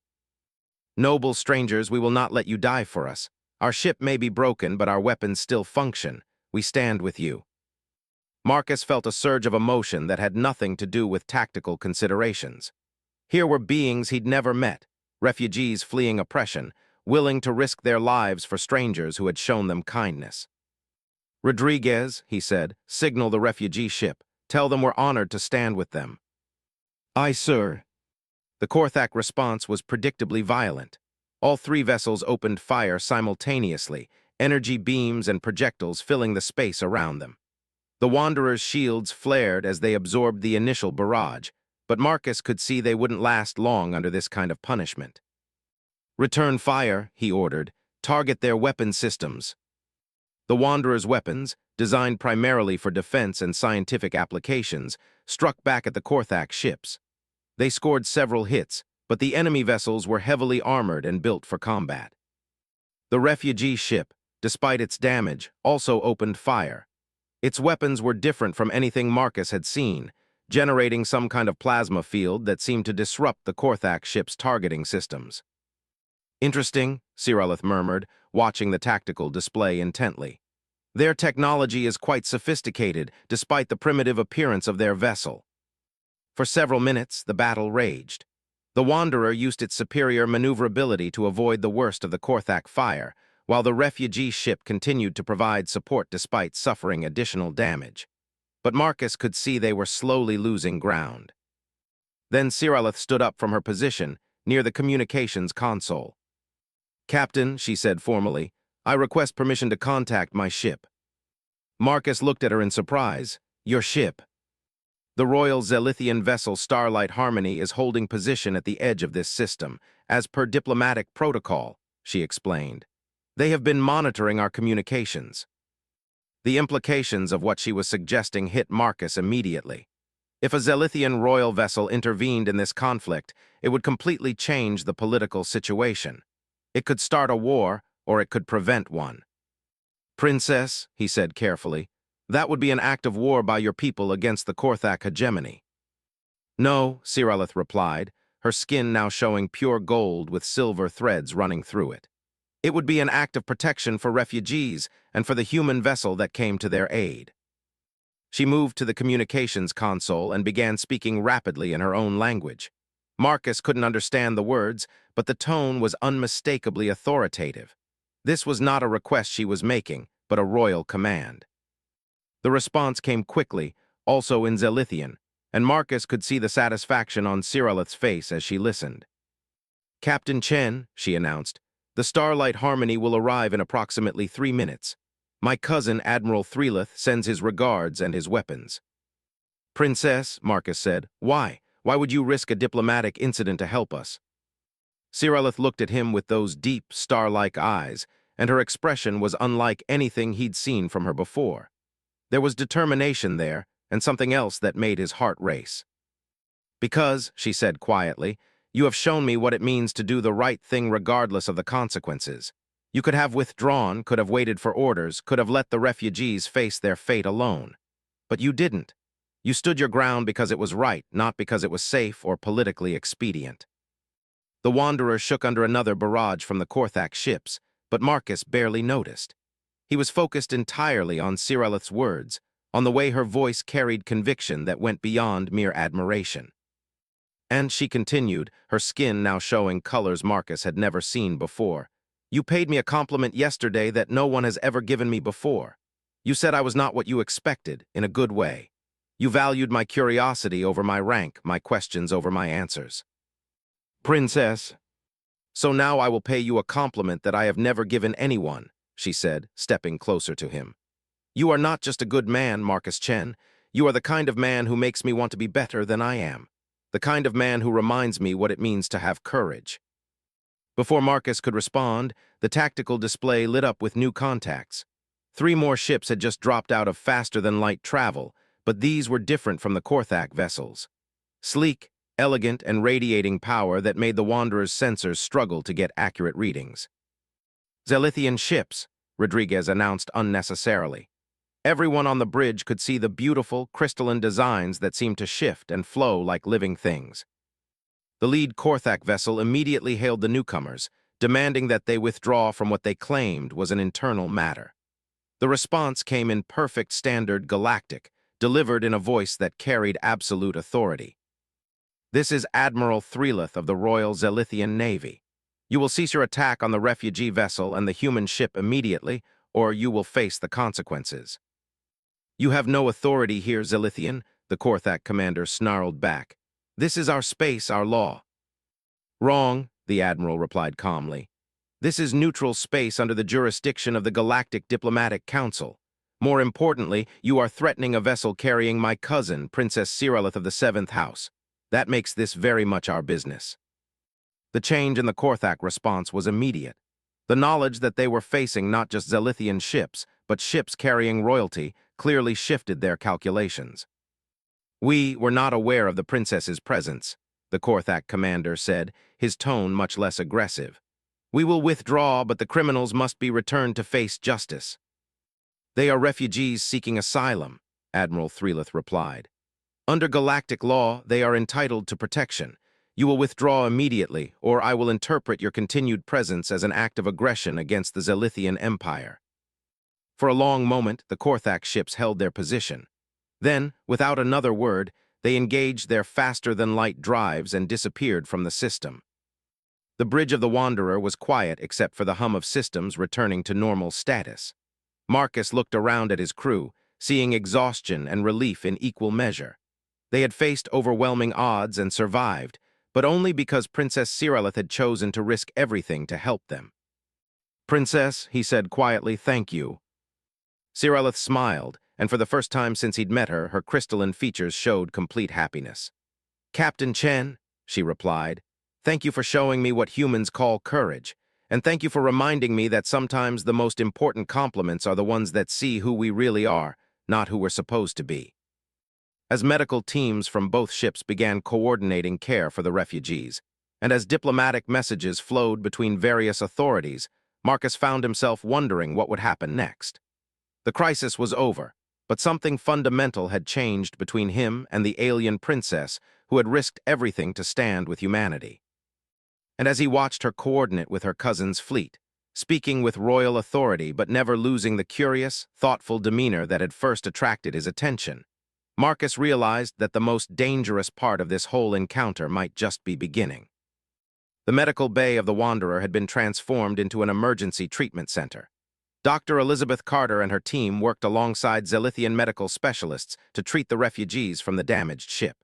Noble strangers, we will not let you die for us. Our ship may be broken, but our weapons still function. We stand with you. Marcus felt a surge of emotion that had nothing to do with tactical considerations. Here were beings he'd never met, refugees fleeing oppression, willing to risk their lives for strangers who had shown them kindness. Rodriguez, he said, signal the refugee ship. Tell them we're honored to stand with them. Aye, sir. The Korthak response was predictably violent. All 3 vessels opened fire simultaneously, energy beams and projectiles filling the space around them. The Wanderer's shields flared as they absorbed the initial barrage, but Marcus could see they wouldn't last long under this kind of punishment. Return fire, he ordered. Target their weapon systems. The Wanderer's weapons, designed primarily for defense and scientific applications, struck back at the Korthak ships. They scored several hits, but the enemy vessels were heavily armored and built for combat. The refugee ship, despite its damage, also opened fire. Its weapons were different from anything Marcus had seen, generating some kind of plasma field that seemed to disrupt the Korthak ship's targeting systems. Interesting, Siralith murmured, watching the tactical display intently. Their technology is quite sophisticated, despite the primitive appearance of their vessel. For several minutes, the battle raged. The Wanderer used its superior maneuverability to avoid the worst of the Korthak fire, while the refugee ship continued to provide support despite suffering additional damage. But Marcus could see they were slowly losing ground. Then Siralith stood up from her position near the communications console. "Captain," she said formally, "I request permission to contact my ship." Marcus looked at her in surprise. "Your ship?" "The Royal Zelithian vessel Starlight Harmony is holding position at the edge of this system, as per diplomatic protocol," she explained. "They have been monitoring our communications." The implications of what she was suggesting hit Marcus immediately. If a Zelithian royal vessel intervened in this conflict, it would completely change the political situation. It could start a war, or it could prevent one. "Princess," he said carefully, "that would be an act of war by your people against the Korthak hegemony." "No," Siralith replied, her skin now showing pure gold with silver threads running through it. "It would be an act of protection for refugees and for the human vessel that came to their aid." She moved to the communications console and began speaking rapidly in her own language. Marcus couldn't understand the words, but the tone was unmistakably authoritative. This was not a request she was making, but a royal command. The response came quickly, also in Zelithian, and Marcus could see the satisfaction on Siralith's face as she listened. "Captain Chen," she announced, "the Starlight Harmony will arrive in approximately 3 minutes. My cousin, Admiral Threlith, sends his regards and his weapons." "Princess," Marcus said, "why? Why would you risk a diplomatic incident to help us?" Siralith looked at him with those deep, star-like eyes, and her expression was unlike anything he'd seen from her before. There was determination there, and something else that made his heart race. "Because," she said quietly, "you have shown me what it means to do the right thing regardless of the consequences. You could have withdrawn, could have waited for orders, could have let the refugees face their fate alone. But you didn't. You stood your ground because it was right, not because it was safe or politically expedient." The Wanderer shook under another barrage from the Korthak ships, but Marcus barely noticed. He was focused entirely on Siralith's words, on the way her voice carried conviction that went beyond mere admiration. And she continued, her skin now showing colors Marcus had never seen before. "You paid me a compliment yesterday that no one has ever given me before. You said I was not what you expected, in a good way. You valued my curiosity over my rank, my questions over my answers." "Princess." "So now I will pay you a compliment that I have never given anyone," she said, stepping closer to him. "You are not just a good man, Marcus Chen. You are the kind of man who makes me want to be better than I am. The kind of man who reminds me what it means to have courage." Before Marcus could respond, the tactical display lit up with new contacts. 3 more ships had just dropped out of faster-than-light travel, but these were different from the Korthak vessels. Sleek, elegant, and radiating power that made the Wanderer's sensors struggle to get accurate readings. "Zelithian ships," Rodriguez announced unnecessarily. Everyone on the bridge could see the beautiful, crystalline designs that seemed to shift and flow like living things. The lead Korthak vessel immediately hailed the newcomers, demanding that they withdraw from what they claimed was an internal matter. The response came in perfect standard Galactic, delivered in a voice that carried absolute authority. "This is Admiral Threlith of the Royal Zelithian Navy. You will cease your attack on the refugee vessel and the human ship immediately, or you will face the consequences." "You have no authority here, Zelithian," the Korthak commander snarled back. "This is our space, our law." "Wrong," the Admiral replied calmly. "This is neutral space under the jurisdiction of the Galactic Diplomatic Council. More importantly, you are threatening a vessel carrying my cousin, Princess Siralith of the 7th House. That makes this very much our business." The change in the Korthak response was immediate. The knowledge that they were facing not just Zelithian ships, but ships carrying royalty, clearly shifted their calculations. "We were not aware of the princess's presence," the Korthak commander said, his tone much less aggressive. "We will withdraw, but the criminals must be returned to face justice." "They are refugees seeking asylum," Admiral Threlith replied. "Under galactic law, they are entitled to protection. You will withdraw immediately, or I will interpret your continued presence as an act of aggression against the Zelithian Empire." For a long moment, the Korthak ships held their position. Then, without another word, they engaged their faster-than-light drives and disappeared from the system. The bridge of the Wanderer was quiet except for the hum of systems returning to normal status. Marcus looked around at his crew, seeing exhaustion and relief in equal measure. They had faced overwhelming odds and survived, but only because Princess Cyrillith had chosen to risk everything to help them. "Princess," he said quietly, "thank you." Cyrillith smiled, and for the first time since he'd met her, her crystalline features showed complete happiness. "Captain Chen," she replied, "thank you for showing me what humans call courage, and thank you for reminding me that sometimes the most important compliments are the ones that see who we really are, not who we're supposed to be." As medical teams from both ships began coordinating care for the refugees, and as diplomatic messages flowed between various authorities, Marcus found himself wondering what would happen next. The crisis was over, but something fundamental had changed between him and the alien princess who had risked everything to stand with humanity. And as he watched her coordinate with her cousin's fleet, speaking with royal authority but never losing the curious, thoughtful demeanor that had first attracted his attention, Marcus realized that the most dangerous part of this whole encounter might just be beginning. The medical bay of the Wanderer had been transformed into an emergency treatment center. Dr. Elizabeth Carter and her team worked alongside Zelithian medical specialists to treat the refugees from the damaged ship.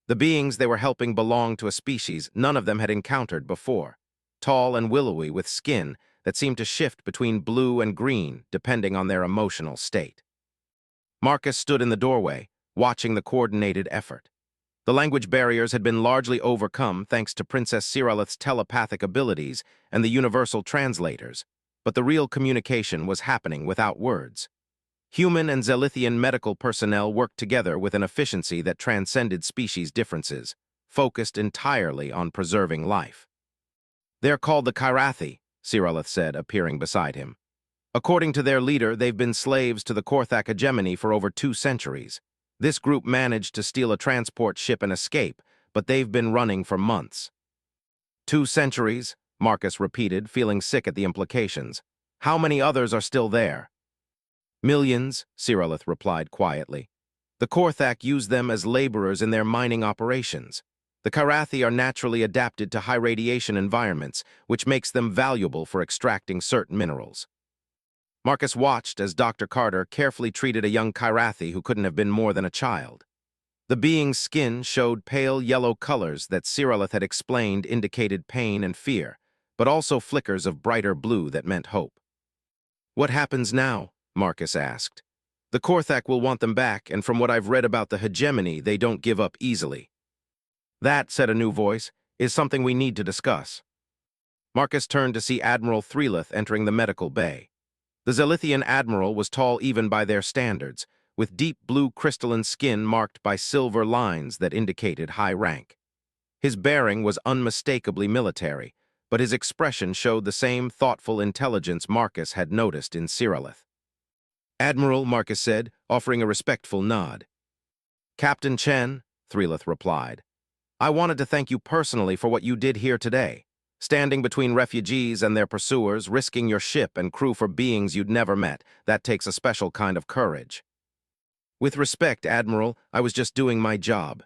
The beings they were helping belonged to a species none of them had encountered before, tall and willowy with skin that seemed to shift between blue and green depending on their emotional state. Marcus stood in the doorway, watching the coordinated effort. The language barriers had been largely overcome thanks to Princess Cyrillith's telepathic abilities and the universal translators, but the real communication was happening without words. Human and Zelithian medical personnel worked together with an efficiency that transcended species differences, focused entirely on preserving life. "They're called the Kyrathi," Cyrillith said, appearing beside him. "According to their leader, they've been slaves to the Korthak hegemony for over 2 centuries. This group managed to steal a transport ship and escape, but they've been running for months." 2 centuries, Marcus repeated, feeling sick at the implications. "How many others are still there?" "Millions," Cyrillith replied quietly. "The Korthak use them as laborers in their mining operations. The Kyrathi are naturally adapted to high radiation environments, which makes them valuable for extracting certain minerals." Marcus watched as Dr. Carter carefully treated a young Kyrathi who couldn't have been more than a child. The being's skin showed pale yellow colors that Cyrillith had explained indicated pain and fear, but also flickers of brighter blue that meant hope. "What happens now?" Marcus asked. "The Korthak will want them back, and from what I've read about the hegemony, they don't give up easily." "That," said a new voice, "is something we need to discuss." Marcus turned to see Admiral Threlith entering the medical bay. The Zelithian admiral was tall even by their standards, with deep blue crystalline skin marked by silver lines that indicated high rank. His bearing was unmistakably military, but his expression showed the same thoughtful intelligence Marcus had noticed in Cyrillith. "Admiral," Marcus said, offering a respectful nod. "Captain Chen," Threlith replied, "I wanted to thank you personally for what you did here today. Standing between refugees and their pursuers, risking your ship and crew for beings you'd never met, that takes a special kind of courage." "With respect, Admiral, I was just doing my job."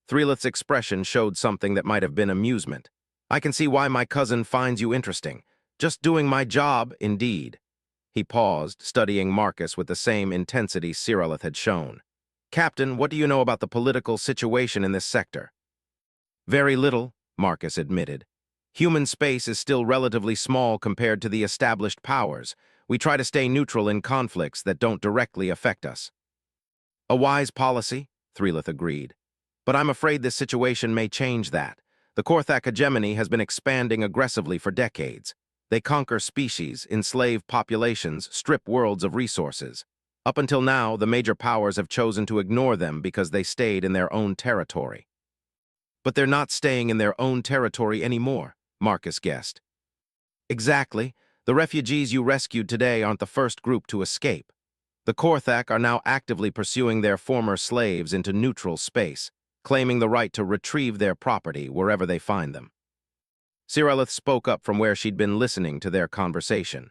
Threlith's expression showed something that might have been amusement. "I can see why my cousin finds you interesting. Just doing my job, indeed." He paused, studying Marcus with the same intensity Cyrillith had shown. "Captain, what do you know about the political situation in this sector?" "Very little," Marcus admitted. "Human space is still relatively small compared to the established powers. We try to stay neutral in conflicts that don't directly affect us." "A wise policy," Threlith agreed. "But I'm afraid this situation may change that. The Korthak hegemony has been expanding aggressively for decades. They conquer species, enslave populations, strip worlds of resources. Up until now, the major powers have chosen to ignore them because they stayed in their own territory." "But they're not staying in their own territory anymore," Marcus guessed. "Exactly. The refugees you rescued today aren't the first group to escape. The Korthak are now actively pursuing their former slaves into neutral space, claiming the right to retrieve their property wherever they find them." Cyrillith spoke up from where she'd been listening to their conversation.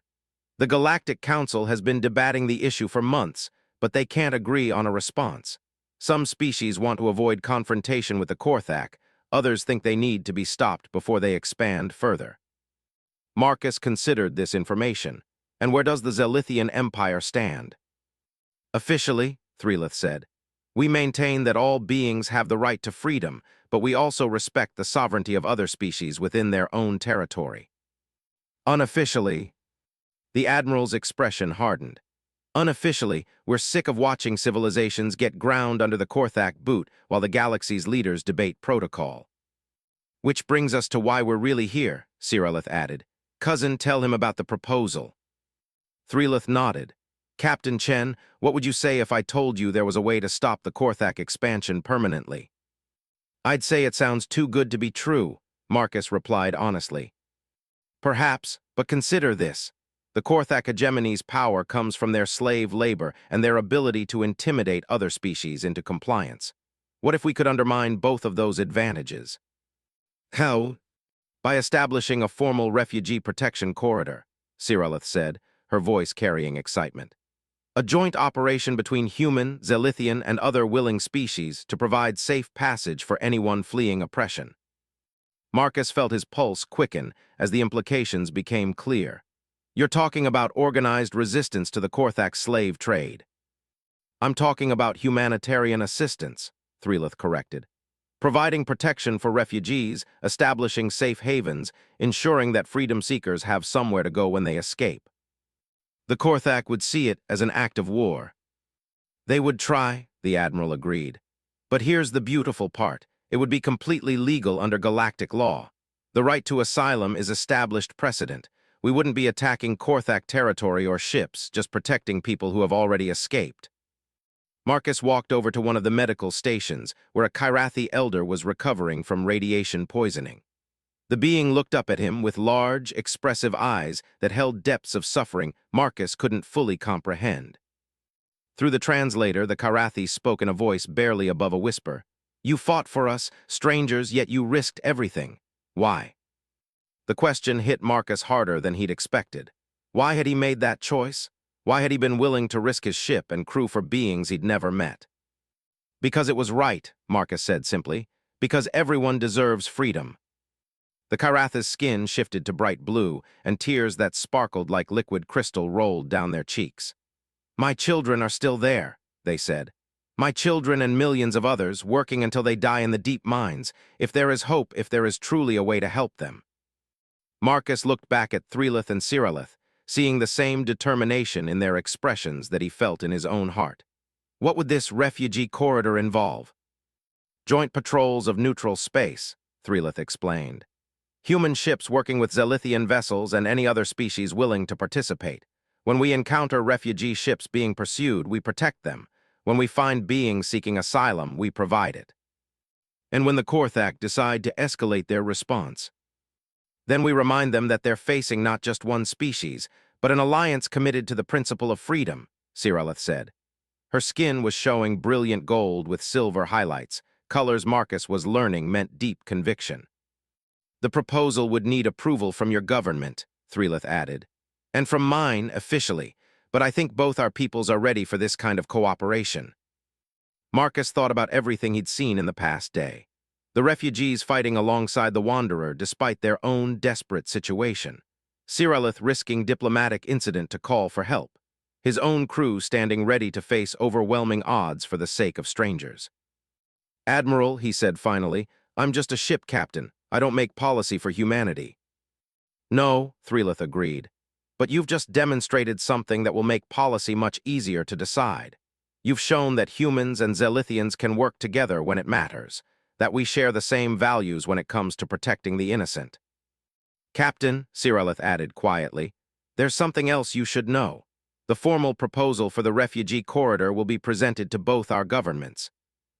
"The Galactic Council has been debating the issue for months, but they can't agree on a response. Some species want to avoid confrontation with the Korthak, Others think they need to be stopped before they expand further. Marcus considered this information. And where does the Zelithian Empire stand? Officially, Threlith said, we maintain that all beings have the right to freedom, but we also respect the sovereignty of other species within their own territory. Unofficially, the Admiral's expression hardened. Unofficially, we're sick of watching civilizations get ground under the Korthak boot while the galaxy's leaders debate protocol. Which brings us to why we're really here, Cirillith added. Cousin, tell him about the proposal. Threlith nodded. Captain Chen, what would you say if I told you there was a way to stop the Korthak expansion permanently? I'd say it sounds too good to be true, Marcus replied honestly. Perhaps, but consider this. The Korthak hegemony's power comes from their slave labor and their ability to intimidate other species into compliance. What if we could undermine both of those advantages? How? By establishing a formal refugee protection corridor, Cirillith said, her voice carrying excitement. A joint operation between human, Zelithian, and other willing species to provide safe passage for anyone fleeing oppression. Marcus felt his pulse quicken as the implications became clear. You're talking about organized resistance to the Korthak slave trade. I'm talking about humanitarian assistance, Threlith corrected. Providing protection for refugees, establishing safe havens, ensuring that freedom seekers have somewhere to go when they escape. The Korthak would see it as an act of war. They would try, the Admiral agreed. But here's the beautiful part. It would be completely legal under galactic law. The right to asylum is established precedent. We wouldn't be attacking Korthak territory or ships, just protecting people who have already escaped. Marcus walked over to one of the medical stations, where a Kyrathi elder was recovering from radiation poisoning. The being looked up at him with large, expressive eyes that held depths of suffering Marcus couldn't fully comprehend. Through the translator, the Kyrathi spoke in a voice barely above a whisper. You fought for us, strangers, yet you risked everything. Why? The question hit Marcus harder than he'd expected. Why had he made that choice? Why had he been willing to risk his ship and crew for beings he'd never met? Because it was right, Marcus said simply. Because everyone deserves freedom. The Kyratha's skin shifted to bright blue, and tears that sparkled like liquid crystal rolled down their cheeks. My children are still there, they said. My children and millions of others, working until they die in the deep mines. If there is hope, if there is truly a way to help them. Marcus looked back at Threlith and Cirillith, seeing the same determination in their expressions that he felt in his own heart. What would this refugee corridor involve? Joint patrols of neutral space, Threlith explained. Human ships working with Zelithian vessels and any other species willing to participate. When we encounter refugee ships being pursued, we protect them. When we find beings seeking asylum, we provide it. And when the Korthak decide to escalate their response, then we remind them that they're facing not just one species, but an alliance committed to the principle of freedom, Cirillith said. Her skin was showing brilliant gold with silver highlights, colors Marcus was learning meant deep conviction. The proposal would need approval from your government, Threlith added. And from mine, officially, but I think both our peoples are ready for this kind of cooperation. Marcus thought about everything he'd seen in the past day. The refugees fighting alongside the Wanderer despite their own desperate situation. Cirillith risking diplomatic incident to call for help. His own crew standing ready to face overwhelming odds for the sake of strangers. Admiral, he said finally, I'm just a ship captain. I don't make policy for humanity. No, Threlith agreed. But you've just demonstrated something that will make policy much easier to decide. You've shown that humans and Zelithians can work together when it matters. That we share the same values when it comes to protecting the innocent. Captain, Cirillith added quietly, there's something else you should know. The formal proposal for the refugee corridor will be presented to both our governments.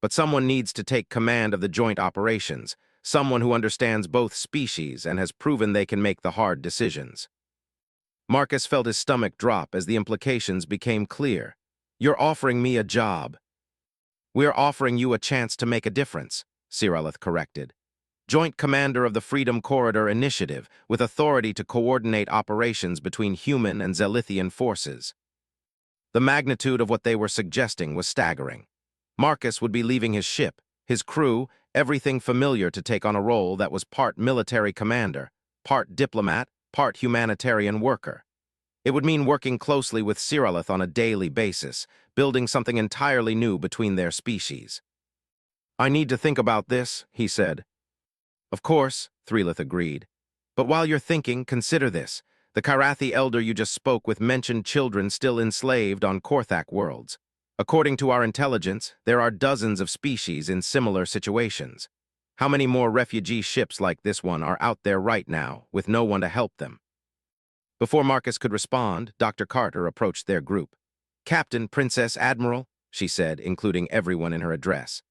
But someone needs to take command of the joint operations, someone who understands both species and has proven they can make the hard decisions. Marcus felt his stomach drop as the implications became clear. You're offering me a job. We're offering you a chance to make a difference, Cirillith corrected. Joint Commander of the Freedom Corridor Initiative, with authority to coordinate operations between human and Zelithian forces. The magnitude of what they were suggesting was staggering. Marcus would be leaving his ship, His crew, everything familiar to take on a role that was part military commander, part diplomat, part humanitarian worker. It would mean working closely with Cyrilith on a daily basis, building something entirely new between their species. "I need to think about this," he said. "Of course," Threlith agreed. "But while you're thinking, consider this. The Kyrathi elder you just spoke with mentioned children still enslaved on Korthak worlds. According to our intelligence, there are dozens of species in similar situations. How many more refugee ships like this one are out there right now, with no one to help them?" Before Marcus could respond, Dr. Carter approached their group. "Captain, Princess, Admiral," she said, including everyone in her address.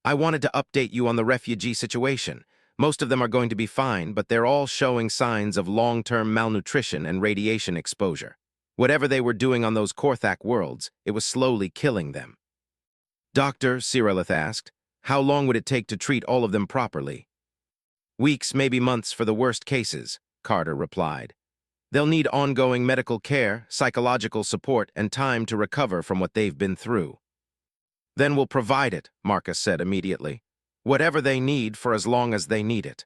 "I wanted to update you on the refugee situation. Most of them are going to be fine, but they're all showing signs of long-term malnutrition and radiation exposure. Whatever they were doing on those Korthak worlds, it was slowly killing them." "Doctor," Cyrilith asked, "how long would it take to treat all of them properly?" "Weeks, maybe months for the worst cases," Carter replied. "They'll need ongoing medical care, psychological support, and time to recover from what they've been through." "Then we'll provide it," Marcus said immediately. "Whatever they need for as long as they need it."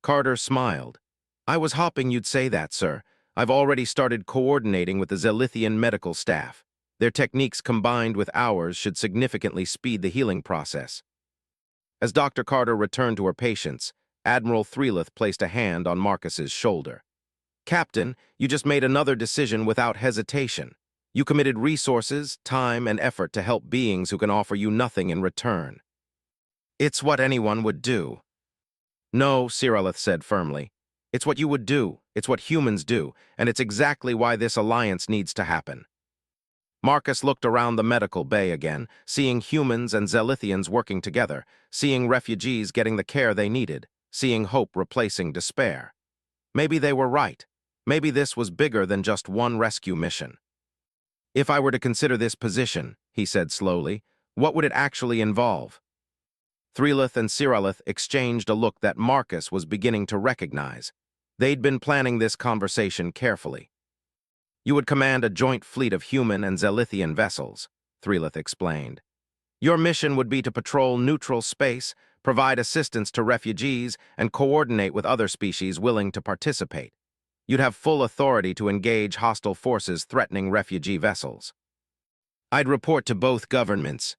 Carter smiled. "I was hoping you'd say that, sir. I've already started coordinating with the Zelithian medical staff. Their techniques combined with ours should significantly speed the healing process." As Dr. Carter returned to her patients, Admiral Threlith placed a hand on Marcus's shoulder. "Captain, you just made another decision without hesitation. You committed resources, time, and effort to help beings who can offer you nothing in return." "It's what anyone would do." "No," Cyrilith said firmly. "It's what you would do, it's what humans do, and it's exactly why this alliance needs to happen." Marcus looked around the medical bay again, seeing humans and Zelithians working together, seeing refugees getting the care they needed, seeing hope replacing despair. Maybe they were right. Maybe this was bigger than just one rescue mission. "If I were to consider this position," he said slowly, "what would it actually involve?" Threlith and Cyrilith exchanged a look that Marcus was beginning to recognize. They'd been planning this conversation carefully. "You would command a joint fleet of human and Zelithian vessels," Threlith explained. "Your mission would be to patrol neutral space, provide assistance to refugees, and coordinate with other species willing to participate. You'd have full authority to engage hostile forces threatening refugee vessels." "I'd report to both governments."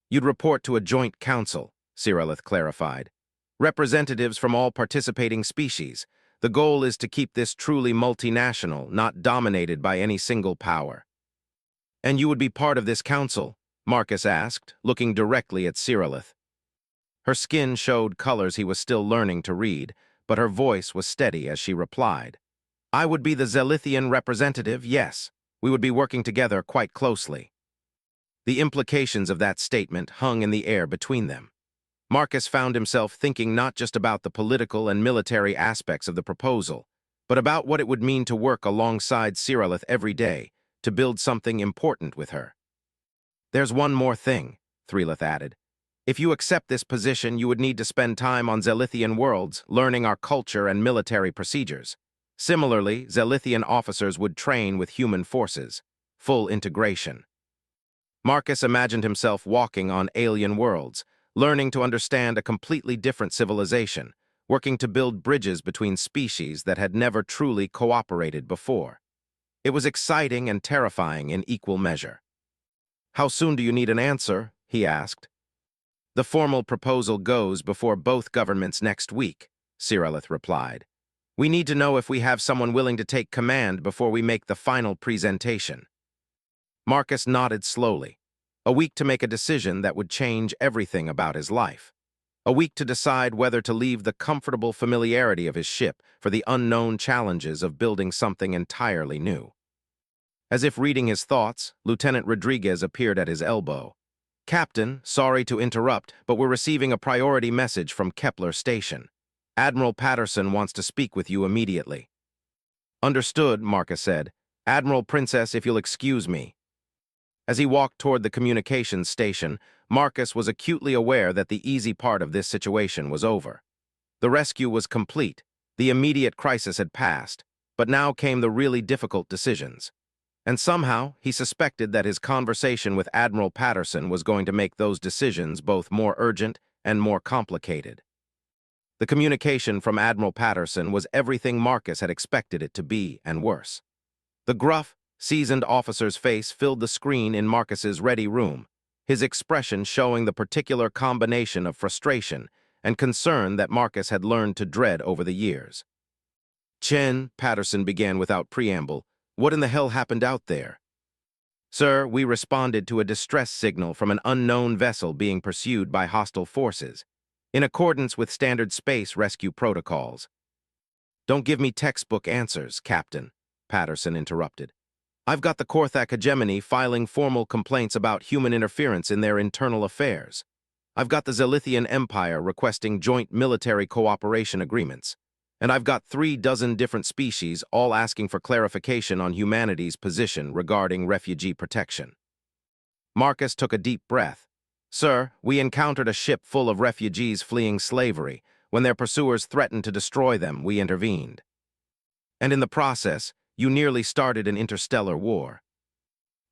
"You'd report to a joint council," Cyrilith clarified. "Representatives from all participating species. The goal is to keep this truly multinational, not dominated by any single power." "And you would be part of this council?" Marcus asked, looking directly at Cyrilith. Her skin showed colors he was still learning to read, but her voice was steady as she replied. "I would be the Zelithian representative, yes. We would be working together quite closely." The implications of that statement hung in the air between them. Marcus found himself thinking not just about the political and military aspects of the proposal, but about what it would mean to work alongside Cyrilith every day, to build something important with her. "There's one more thing," Threlith added. "If you accept this position, you would need to spend time on Zelithian worlds, learning our culture and military procedures. Similarly, Zelithian officers would train with human forces. Full integration." Marcus imagined himself walking on alien worlds, learning to understand a completely different civilization, working to build bridges between species that had never truly cooperated before. It was exciting and terrifying in equal measure. "How soon do you need an answer?" he asked. "The formal proposal goes before both governments next week," Cyrilith replied. "We need to know if we have someone willing to take command before we make the final presentation." Marcus nodded slowly. A week to make a decision that would change everything about his life. A week to decide whether to leave the comfortable familiarity of his ship for the unknown challenges of building something entirely new. As if reading his thoughts, Lieutenant Rodriguez appeared at his elbow. "Captain, sorry to interrupt, but we're receiving a priority message from Kepler Station. Admiral Patterson wants to speak with you immediately." "Understood," Marcus said. "Admiral Princess, if you'll excuse me." As he walked toward the communications station, Marcus was acutely aware that the easy part of this situation was over. The rescue was complete, the immediate crisis had passed, but now came the really difficult decisions. And somehow, he suspected that his conversation with Admiral Patterson was going to make those decisions both more urgent and more complicated. The communication from Admiral Patterson was everything Marcus had expected it to be, and worse. The gruff, seasoned officer's face filled the screen in Marcus's ready room, his expression showing the particular combination of frustration and concern that Marcus had learned to dread over the years. "Chen," Patterson began without preamble, "what in the hell happened out there?" "Sir, we responded to a distress signal from an unknown vessel being pursued by hostile forces, in accordance with standard space rescue protocols." "Don't give me textbook answers, Captain," Patterson interrupted. "I've got the Korthak hegemony filing formal complaints about human interference in their internal affairs. I've got the Zilithian Empire requesting joint military cooperation agreements. And I've got 36 different species all asking for clarification on humanity's position regarding refugee protection." Marcus took a deep breath. "Sir, we encountered a ship full of refugees fleeing slavery. When their pursuers threatened to destroy them, we intervened. And in the process, you nearly started an interstellar war.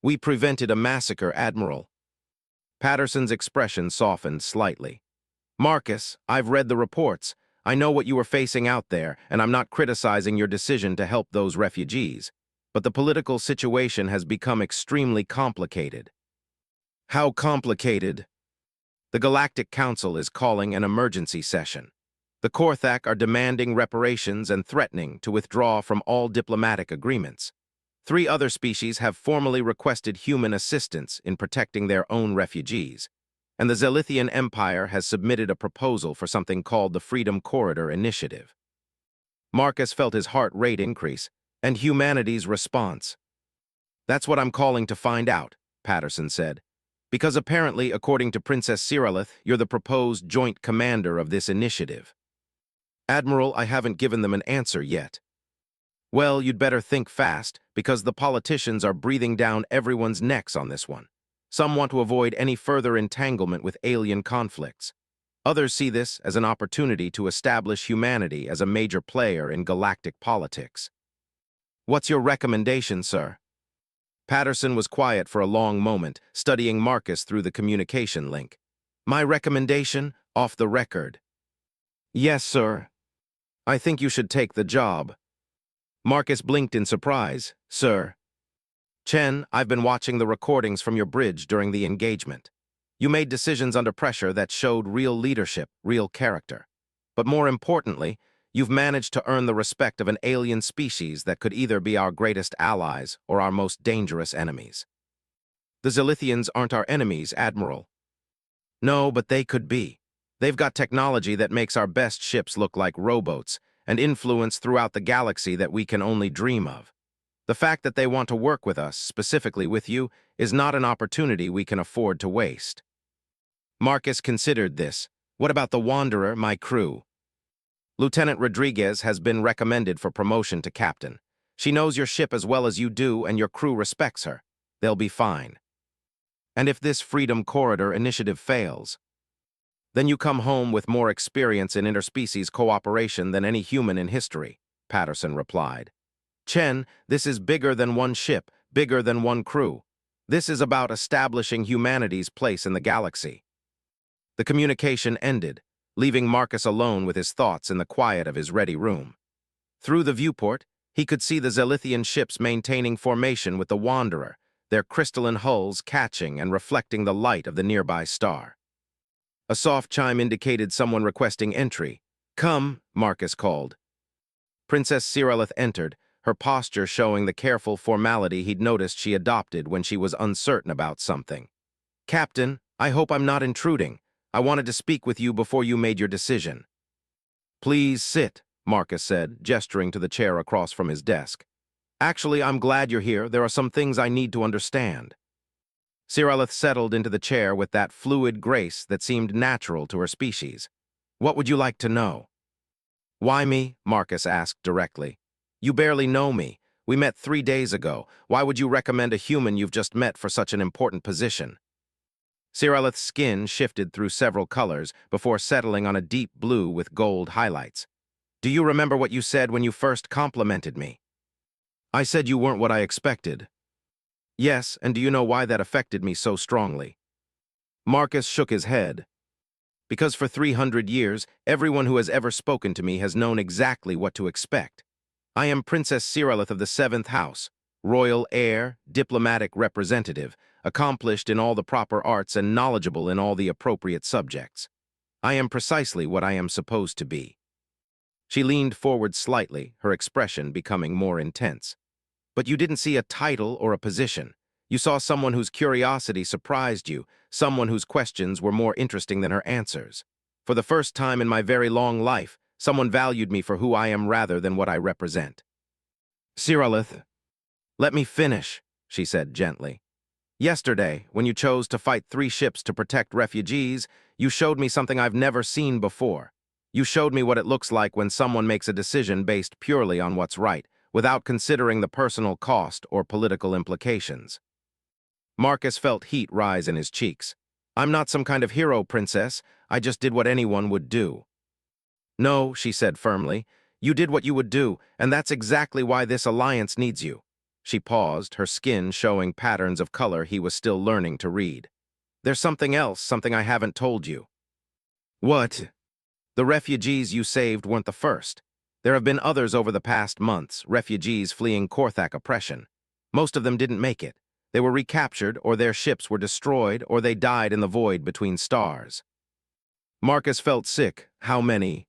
We prevented a massacre, Admiral." Patterson's expression softened slightly. "Marcus, I've read the reports. I know what you were facing out there, and I'm not criticizing your decision to help those refugees. But the political situation has become extremely complicated." "How complicated?" "The Galactic Council is calling an emergency session. The Korthak are demanding reparations and threatening to withdraw from all diplomatic agreements. 3 other species have formally requested human assistance in protecting their own refugees. And the Zilithian Empire has submitted a proposal for something called the Freedom Corridor Initiative." Marcus felt his heart rate increase, and humanity's response. "That's what I'm calling to find out," Patterson said. "Because apparently, according to Princess Cyrillith, you're the proposed joint commander of this initiative." "Admiral, I haven't given them an answer yet." "Well, you'd better think fast, because the politicians are breathing down everyone's necks on this one. Some want to avoid any further entanglement with alien conflicts. Others see this as an opportunity to establish humanity as a major player in galactic politics." "What's your recommendation, sir?" Patterson was quiet for a long moment, studying Marcus through the communication link. "My recommendation, off the record." "Yes, sir. I think you should take the job." Marcus blinked in surprise. "Sir." "Chen, I've been watching the recordings from your bridge during the engagement. You made decisions under pressure that showed real leadership, real character. But more importantly, you've managed to earn the respect of an alien species that could either be our greatest allies or our most dangerous enemies." "The Zilithians aren't our enemies, Admiral." "No, but they could be. They've got technology that makes our best ships look like rowboats, and influence throughout the galaxy that we can only dream of. The fact that they want to work with us, specifically with you, is not an opportunity we can afford to waste." Marcus considered this. "What about the Wanderer, my crew?" "Lieutenant Rodriguez has been recommended for promotion to captain. She knows your ship as well as you do, and your crew respects her. They'll be fine." "And if this Freedom Corridor initiative fails?" "Then you come home with more experience in interspecies cooperation than any human in history," Patterson replied. "Chen, this is bigger than one ship, bigger than one crew. This is about establishing humanity's place in the galaxy." The communication ended, leaving Marcus alone with his thoughts in the quiet of his ready room. Through the viewport, he could see the Zilithian ships maintaining formation with the Wanderer, their crystalline hulls catching and reflecting the light of the nearby star. A soft chime indicated someone requesting entry. "Come," Marcus called. Princess Cyrillith entered, her posture showing the careful formality he'd noticed she adopted when she was uncertain about something. "Captain, I hope I'm not intruding. I wanted to speak with you before you made your decision." "Please sit," Marcus said, gesturing to the chair across from his desk. "Actually, I'm glad you're here. There are some things I need to understand." Cyrillith settled into the chair with that fluid grace that seemed natural to her species. "What would you like to know?" "Why me?" Marcus asked directly. "You barely know me. We met 3 days ago. Why would you recommend a human you've just met for such an important position?" Cyrillith's skin shifted through several colors before settling on a deep blue with gold highlights. "Do you remember what you said when you first complimented me?" "I said you weren't what I expected." Yes, and do you know why that affected me so strongly? Marcus shook his head. Because for 300 years, everyone who has ever spoken to me has known exactly what to expect. I am Princess Cirillith of the Seventh House, royal heir, diplomatic representative, accomplished in all the proper arts and knowledgeable in all the appropriate subjects. I am precisely what I am supposed to be. She leaned forward slightly, her expression becoming more intense. But you didn't see a title or a position. You saw someone whose curiosity surprised you, someone whose questions were more interesting than her answers. For the first time in my very long life, someone valued me for who I am rather than what I represent. Cirillith, let me finish, she said gently. Yesterday, when you chose to fight 3 ships to protect refugees, you showed me something I've never seen before. You showed me what it looks like when someone makes a decision based purely on what's right, without considering the personal cost or political implications. Marcus felt heat rise in his cheeks. I'm not some kind of hero, princess. I just did what anyone would do. No, she said firmly. You did what you would do, and that's exactly why this alliance needs you. She paused, her skin showing patterns of color he was still learning to read. There's something else, something I haven't told you. What? The refugees you saved weren't the first. There have been others over the past months, refugees fleeing Korthak oppression. Most of them didn't make it. They were recaptured, or their ships were destroyed, or they died in the void between stars. Marcus felt sick. How many?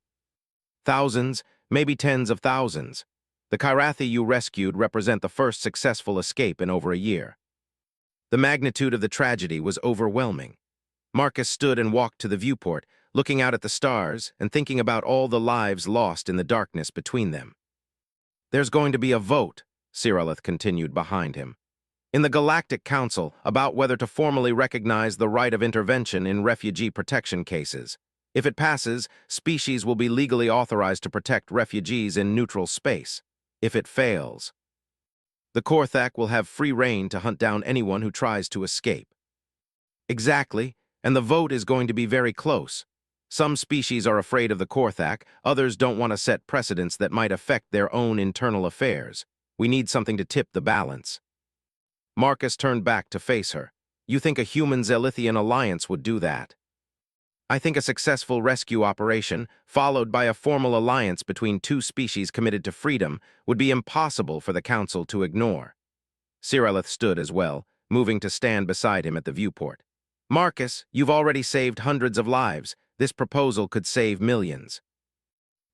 Thousands, maybe tens of thousands. The Kyrathi you rescued represent the first successful escape in over a year. The magnitude of the tragedy was overwhelming. Marcus stood and walked to the viewport, looking out at the stars and thinking about all the lives lost in the darkness between them. There's going to be a vote, Cirillith continued behind him, in the Galactic Council about whether to formally recognize the right of intervention in refugee protection cases. If it passes, species will be legally authorized to protect refugees in neutral space. If it fails, the Korthak will have free rein to hunt down anyone who tries to escape. Exactly, and the vote is going to be very close. Some species are afraid of the Korthak, others don't want to set precedents that might affect their own internal affairs. We need something to tip the balance. Marcus turned back to face her. You think a human-Zelithian alliance would do that? I think a successful rescue operation, followed by a formal alliance between 2 species committed to freedom, would be impossible for the Council to ignore. Cirillith stood as well, moving to stand beside him at the viewport. Marcus, you've already saved hundreds of lives. This proposal could save millions.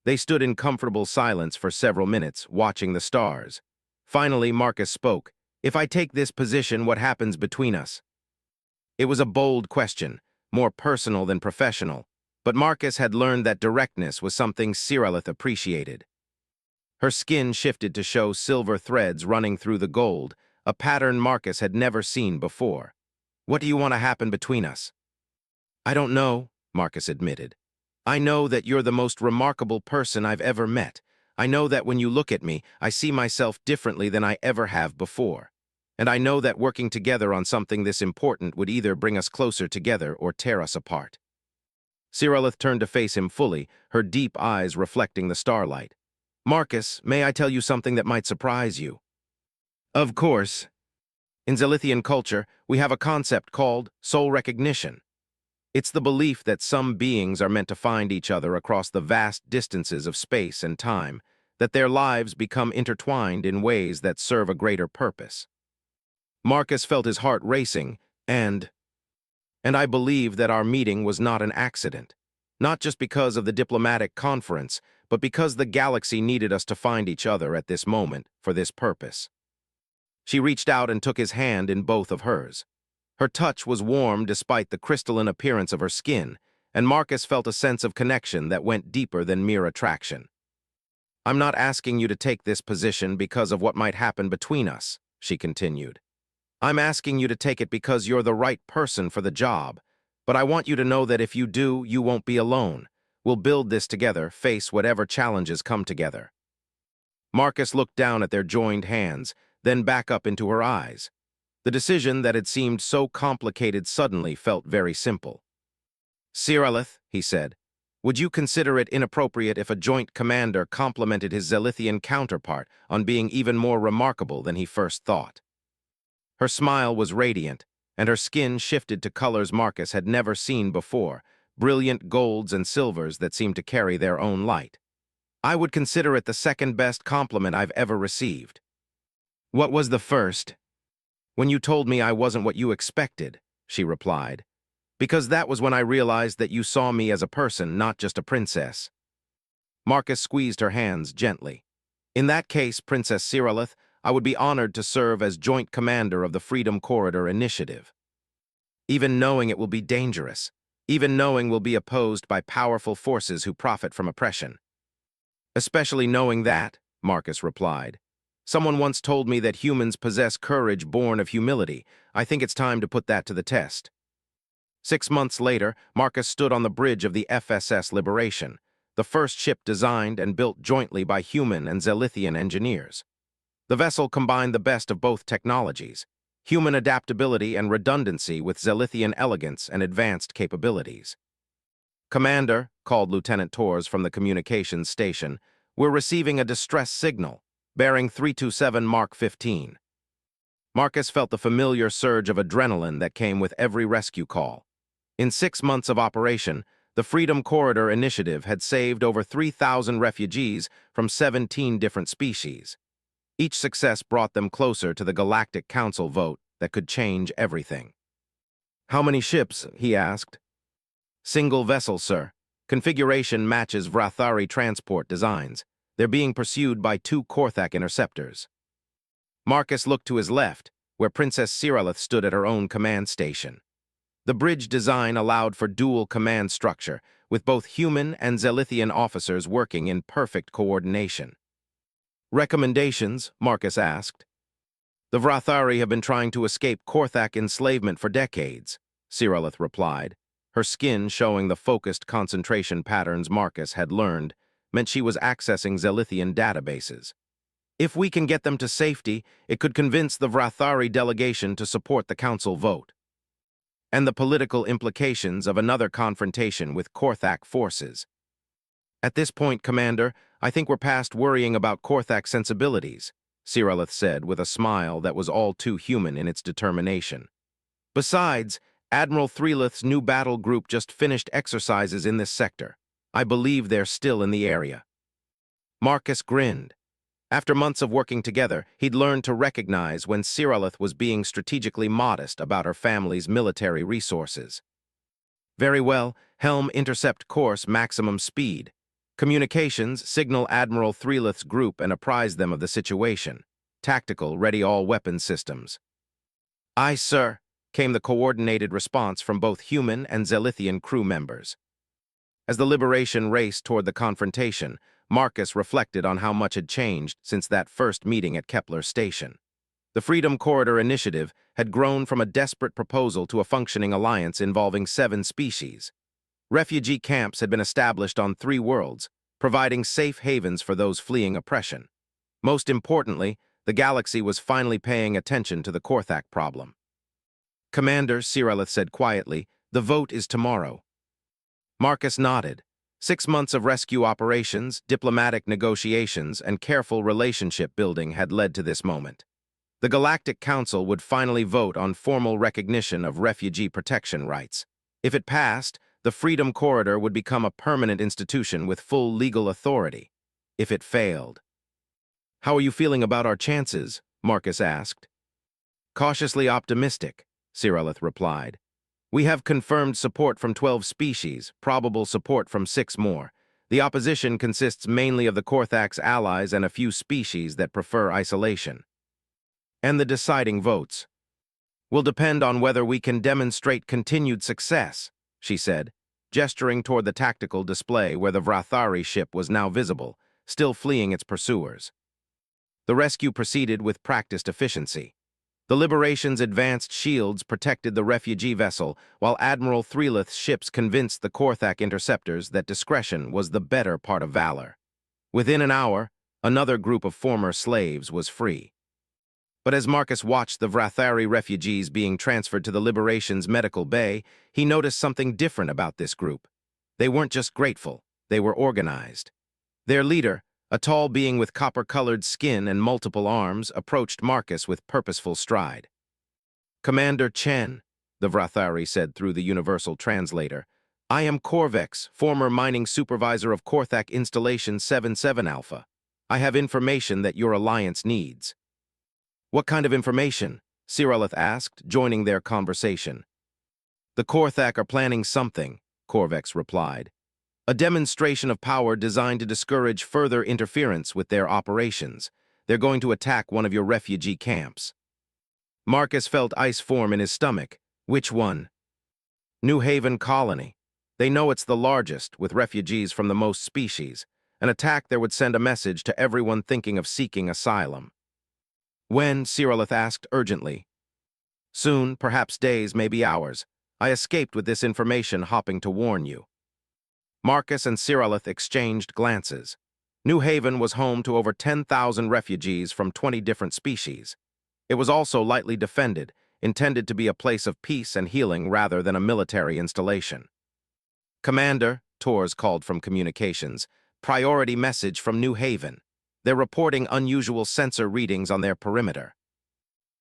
They stood in comfortable silence for several minutes, watching the stars. Finally, Marcus spoke. If I take this position, what happens between us? It was a bold question, more personal than professional, but Marcus had learned that directness was something Cirillith appreciated. Her skin shifted to show silver threads running through the gold, a pattern Marcus had never seen before. What do you want to happen between us? I don't know, Marcus admitted. I know that you're the most remarkable person I've ever met. I know that when you look at me, I see myself differently than I ever have before. And I know that working together on something this important would either bring us closer together or tear us apart. Cirillith turned to face him fully, her deep eyes reflecting the starlight. Marcus, may I tell you something that might surprise you? Of course. In Zelithian culture, we have a concept called soul recognition. It's the belief that some beings are meant to find each other across the vast distances of space and time, that their lives become intertwined in ways that serve a greater purpose. Marcus felt his heart racing, and I believe that our meeting was not an accident, not just because of the diplomatic conference, but because the galaxy needed us to find each other at this moment for this purpose. She reached out and took his hand in both of hers. Her touch was warm despite the crystalline appearance of her skin, and Marcus felt a sense of connection that went deeper than mere attraction. I'm not asking you to take this position because of what might happen between us, she continued. I'm asking you to take it because you're the right person for the job, but I want you to know that if you do, you won't be alone. We'll build this together, face whatever challenges come together. Marcus looked down at their joined hands, then back up into her eyes. The decision that had seemed so complicated suddenly felt very simple. Cirillith, he said, would you consider it inappropriate if a joint commander complimented his Zelithian counterpart on being even more remarkable than he first thought? Her smile was radiant, and her skin shifted to colors Marcus had never seen before, brilliant golds and silvers that seemed to carry their own light. I would consider it the second best compliment I've ever received. What was the first? When you told me I wasn't what you expected, she replied, because that was when I realized that you saw me as a person, not just a princess. Marcus squeezed her hands gently. In that case, Princess Cyrillith, I would be honored to serve as joint commander of the Freedom Corridor Initiative. Even knowing it will be dangerous, even knowing we'll be opposed by powerful forces who profit from oppression. Especially knowing that, Marcus replied. Someone once told me that humans possess courage born of humility. I think it's time to put that to the test. 6 months later, Marcus stood on the bridge of the FSS Liberation, the first ship designed and built jointly by human and Zelithian engineers. The vessel combined the best of both technologies, human adaptability and redundancy with Zelithian elegance and advanced capabilities. "Commander," called Lieutenant Torres from the communications station, "we're receiving a distress signal, bearing 327 Mark 15. Marcus felt the familiar surge of adrenaline that came with every rescue call. In 6 months of operation, the Freedom Corridor Initiative had saved over 3,000 refugees from 17 different species. Each success brought them closer to the Galactic Council vote that could change everything. "How many ships?" he asked. "Single vessel, sir. Configuration matches Vrathari transport designs. They're being pursued by 2 Korthak interceptors." Marcus looked to his left, where Princess Cyrillith stood at her own command station. The bridge design allowed for dual command structure, with both human and Zelithian officers working in perfect coordination. "Recommendations?" Marcus asked. "The Vrathari have been trying to escape Korthak enslavement for decades," Cyrillith replied. Her skin showing the focused concentration patterns Marcus had learned meant she was accessing Zelithian databases. "If we can get them to safety, it could convince the Vrathari delegation to support the council vote." And the political implications of another confrontation with Korthak forces. "At this point, Commander, I think we're past worrying about Korthak sensibilities," Cyrillith said with a smile that was all too human in its determination. "Besides, Admiral Threelith's new battle group just finished exercises in this sector. I believe they're still in the area." Marcus grinned. After months of working together, he'd learned to recognize when Cyrillith was being strategically modest about her family's military resources. "Very well, helm intercept course maximum speed. Communications, signal Admiral Threelith's group and apprise them of the situation. Tactical, ready all weapon systems." "Aye, sir," came the coordinated response from both human and Zelithian crew members. As the Liberation raced toward the confrontation, Marcus reflected on how much had changed since that first meeting at Kepler Station. The Freedom Corridor Initiative had grown from a desperate proposal to a functioning alliance involving 7 species. Refugee camps had been established on 3 worlds, providing safe havens for those fleeing oppression. Most importantly, the galaxy was finally paying attention to the Korthak problem. "Commander," Cyrillith said quietly, "the vote is tomorrow." Marcus nodded. 6 months of rescue operations, diplomatic negotiations, and careful relationship building had led to this moment. The Galactic Council would finally vote on formal recognition of refugee protection rights. If it passed, the Freedom Corridor would become a permanent institution with full legal authority. If it failed. "How are you feeling about our chances?" Marcus asked. "Cautiously optimistic," Cyrillith replied. "We have confirmed support from 12 species, probable support from 6 more. The opposition consists mainly of the Korthak's allies and a few species that prefer isolation. And the deciding votes will depend on whether we can demonstrate continued success," she said, gesturing toward the tactical display where the Vrathari ship was now visible, still fleeing its pursuers. The rescue proceeded with practiced efficiency. The Liberation's advanced shields protected the refugee vessel, while Admiral Threelith's ships convinced the Korthak interceptors that discretion was the better part of valor. Within an hour, another group of former slaves was free. But as Marcus watched the Vrathari refugees being transferred to the Liberation's medical bay, he noticed something different about this group. They weren't just grateful, they were organized. Their leader, a tall being with copper-colored skin and multiple arms, approached Marcus with purposeful stride. Commander Chen, the Vrathari said through the universal translator. I am Corvex, former mining supervisor of Korthak Installation 77 Alpha. I have information that your alliance needs. What kind of information? Siralith asked, joining their conversation. The Korthak are planning something, Corvex replied. A demonstration of power designed to discourage further interference with their operations. They're going to attack one of your refugee camps. Marcus felt ice form in his stomach. Which one? New Haven Colony. They know it's the largest, with refugees from the most species. An attack there would send a message to everyone thinking of seeking asylum. When? Siralith asked urgently. Soon, perhaps days, maybe hours. I escaped with this information, hopping to warn you. Marcus and Siralith exchanged glances. New Haven was home to over 10,000 refugees from 20 different species. It was also lightly defended, intended to be a place of peace and healing rather than a military installation. Commander, Tors called from communications, priority message from New Haven. They're reporting unusual sensor readings on their perimeter.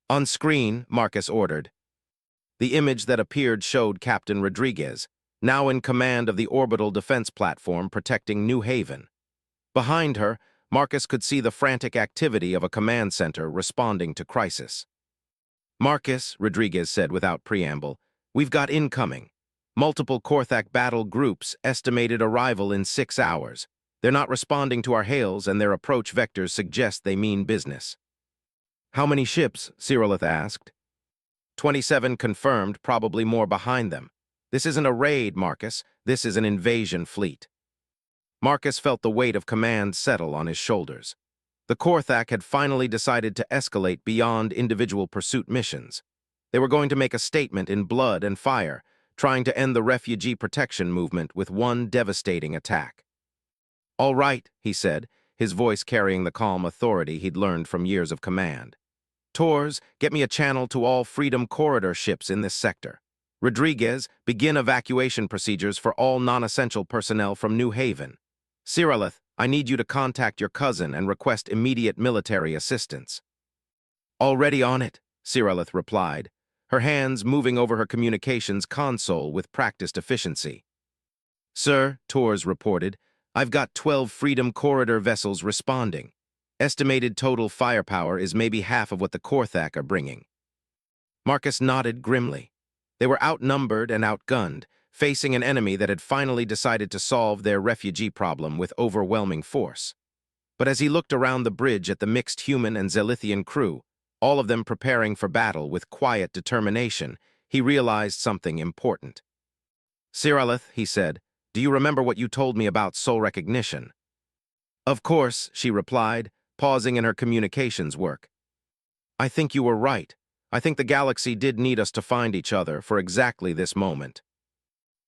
On screen, Marcus ordered. The image that appeared showed Captain Rodriguez, now in command of the orbital defense platform protecting New Haven. Behind her, Marcus could see the frantic activity of a command center responding to crisis. Marcus, Rodriguez said without preamble, we've got incoming. Multiple Korthak battle groups estimated arrival in 6 hours. They're not responding to our hails, and their approach vectors suggest they mean business. How many ships? Siralith asked. 27 confirmed, probably more behind them. This isn't a raid, Marcus. This is an invasion fleet. Marcus felt the weight of command settle on his shoulders. The Korthak had finally decided to escalate beyond individual pursuit missions. They were going to make a statement in blood and fire, trying to end the refugee protection movement with one devastating attack. All right, he said, his voice carrying the calm authority he'd learned from years of command. Tors, get me a channel to all Freedom Corridor ships in this sector. Rodriguez, begin evacuation procedures for all non-essential personnel from New Haven. Siralith, I need you to contact your cousin and request immediate military assistance. Already on it, Siralith replied, her hands moving over her communications console with practiced efficiency. Sir, Tors reported, I've got 12 Freedom Corridor vessels responding. Estimated total firepower is maybe half of what the Korthak are bringing. Marcus nodded grimly. They were outnumbered and outgunned, facing an enemy that had finally decided to solve their refugee problem with overwhelming force. But as he looked around the bridge at the mixed human and Zelithian crew, all of them preparing for battle with quiet determination, he realized something important. Siralith, he said, do you remember what you told me about soul recognition? Of course, she replied, pausing in her communications work. I think you were right. I think the galaxy did need us to find each other for exactly this moment.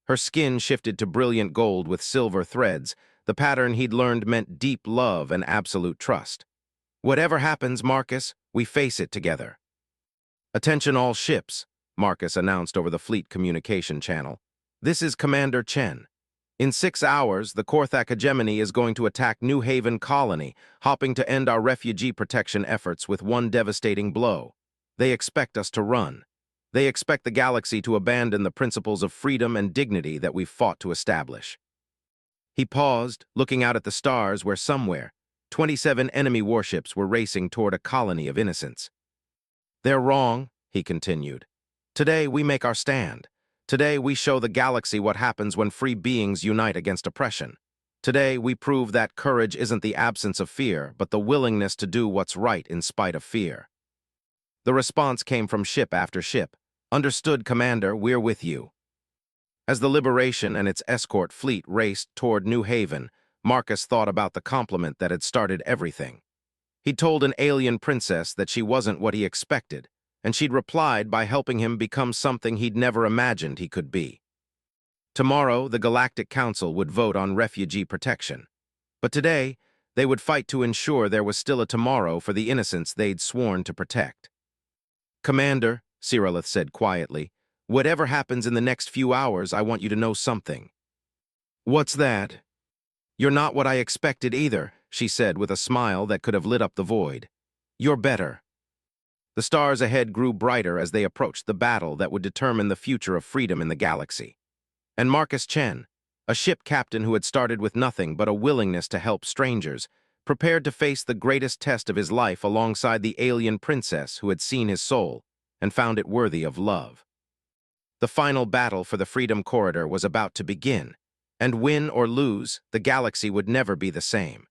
Her skin shifted to brilliant gold with silver threads. The pattern he'd learned meant deep love and absolute trust. Whatever happens, Marcus, we face it together. Attention all ships, Marcus announced over the fleet communication channel. This is Commander Chen. In 6 hours, the Korthak hegemony is going to attack New Haven Colony, hoping to end our refugee protection efforts with one devastating blow. They expect us to run. They expect the galaxy to abandon the principles of freedom and dignity that we've fought to establish. He paused, looking out at the stars where somewhere, 27 enemy warships were racing toward a colony of innocents. They're wrong, he continued. Today we make our stand. Today we show the galaxy what happens when free beings unite against oppression. Today we prove that courage isn't the absence of fear, but the willingness to do what's right in spite of fear. The response came from ship after ship. Understood, Commander, we're with you. As the Liberation and its escort fleet raced toward New Haven, Marcus thought about the compliment that had started everything. He'd told an alien princess that she wasn't what he expected, and she'd replied by helping him become something he'd never imagined he could be. Tomorrow, the Galactic Council would vote on refugee protection. But today, they would fight to ensure there was still a tomorrow for the innocents they'd sworn to protect. Commander, Siralith said quietly, whatever happens in the next few hours, I want you to know something. What's that? You're not what I expected either, she said with a smile that could have lit up the void. You're better. The stars ahead grew brighter as they approached the battle that would determine the future of freedom in the galaxy. And Marcus Chen, a ship captain who had started with nothing but a willingness to help strangers, prepared to face the greatest test of his life alongside the alien princess who had seen his soul and found it worthy of love. The final battle for the Freedom Corridor was about to begin, and win or lose, the galaxy would never be the same.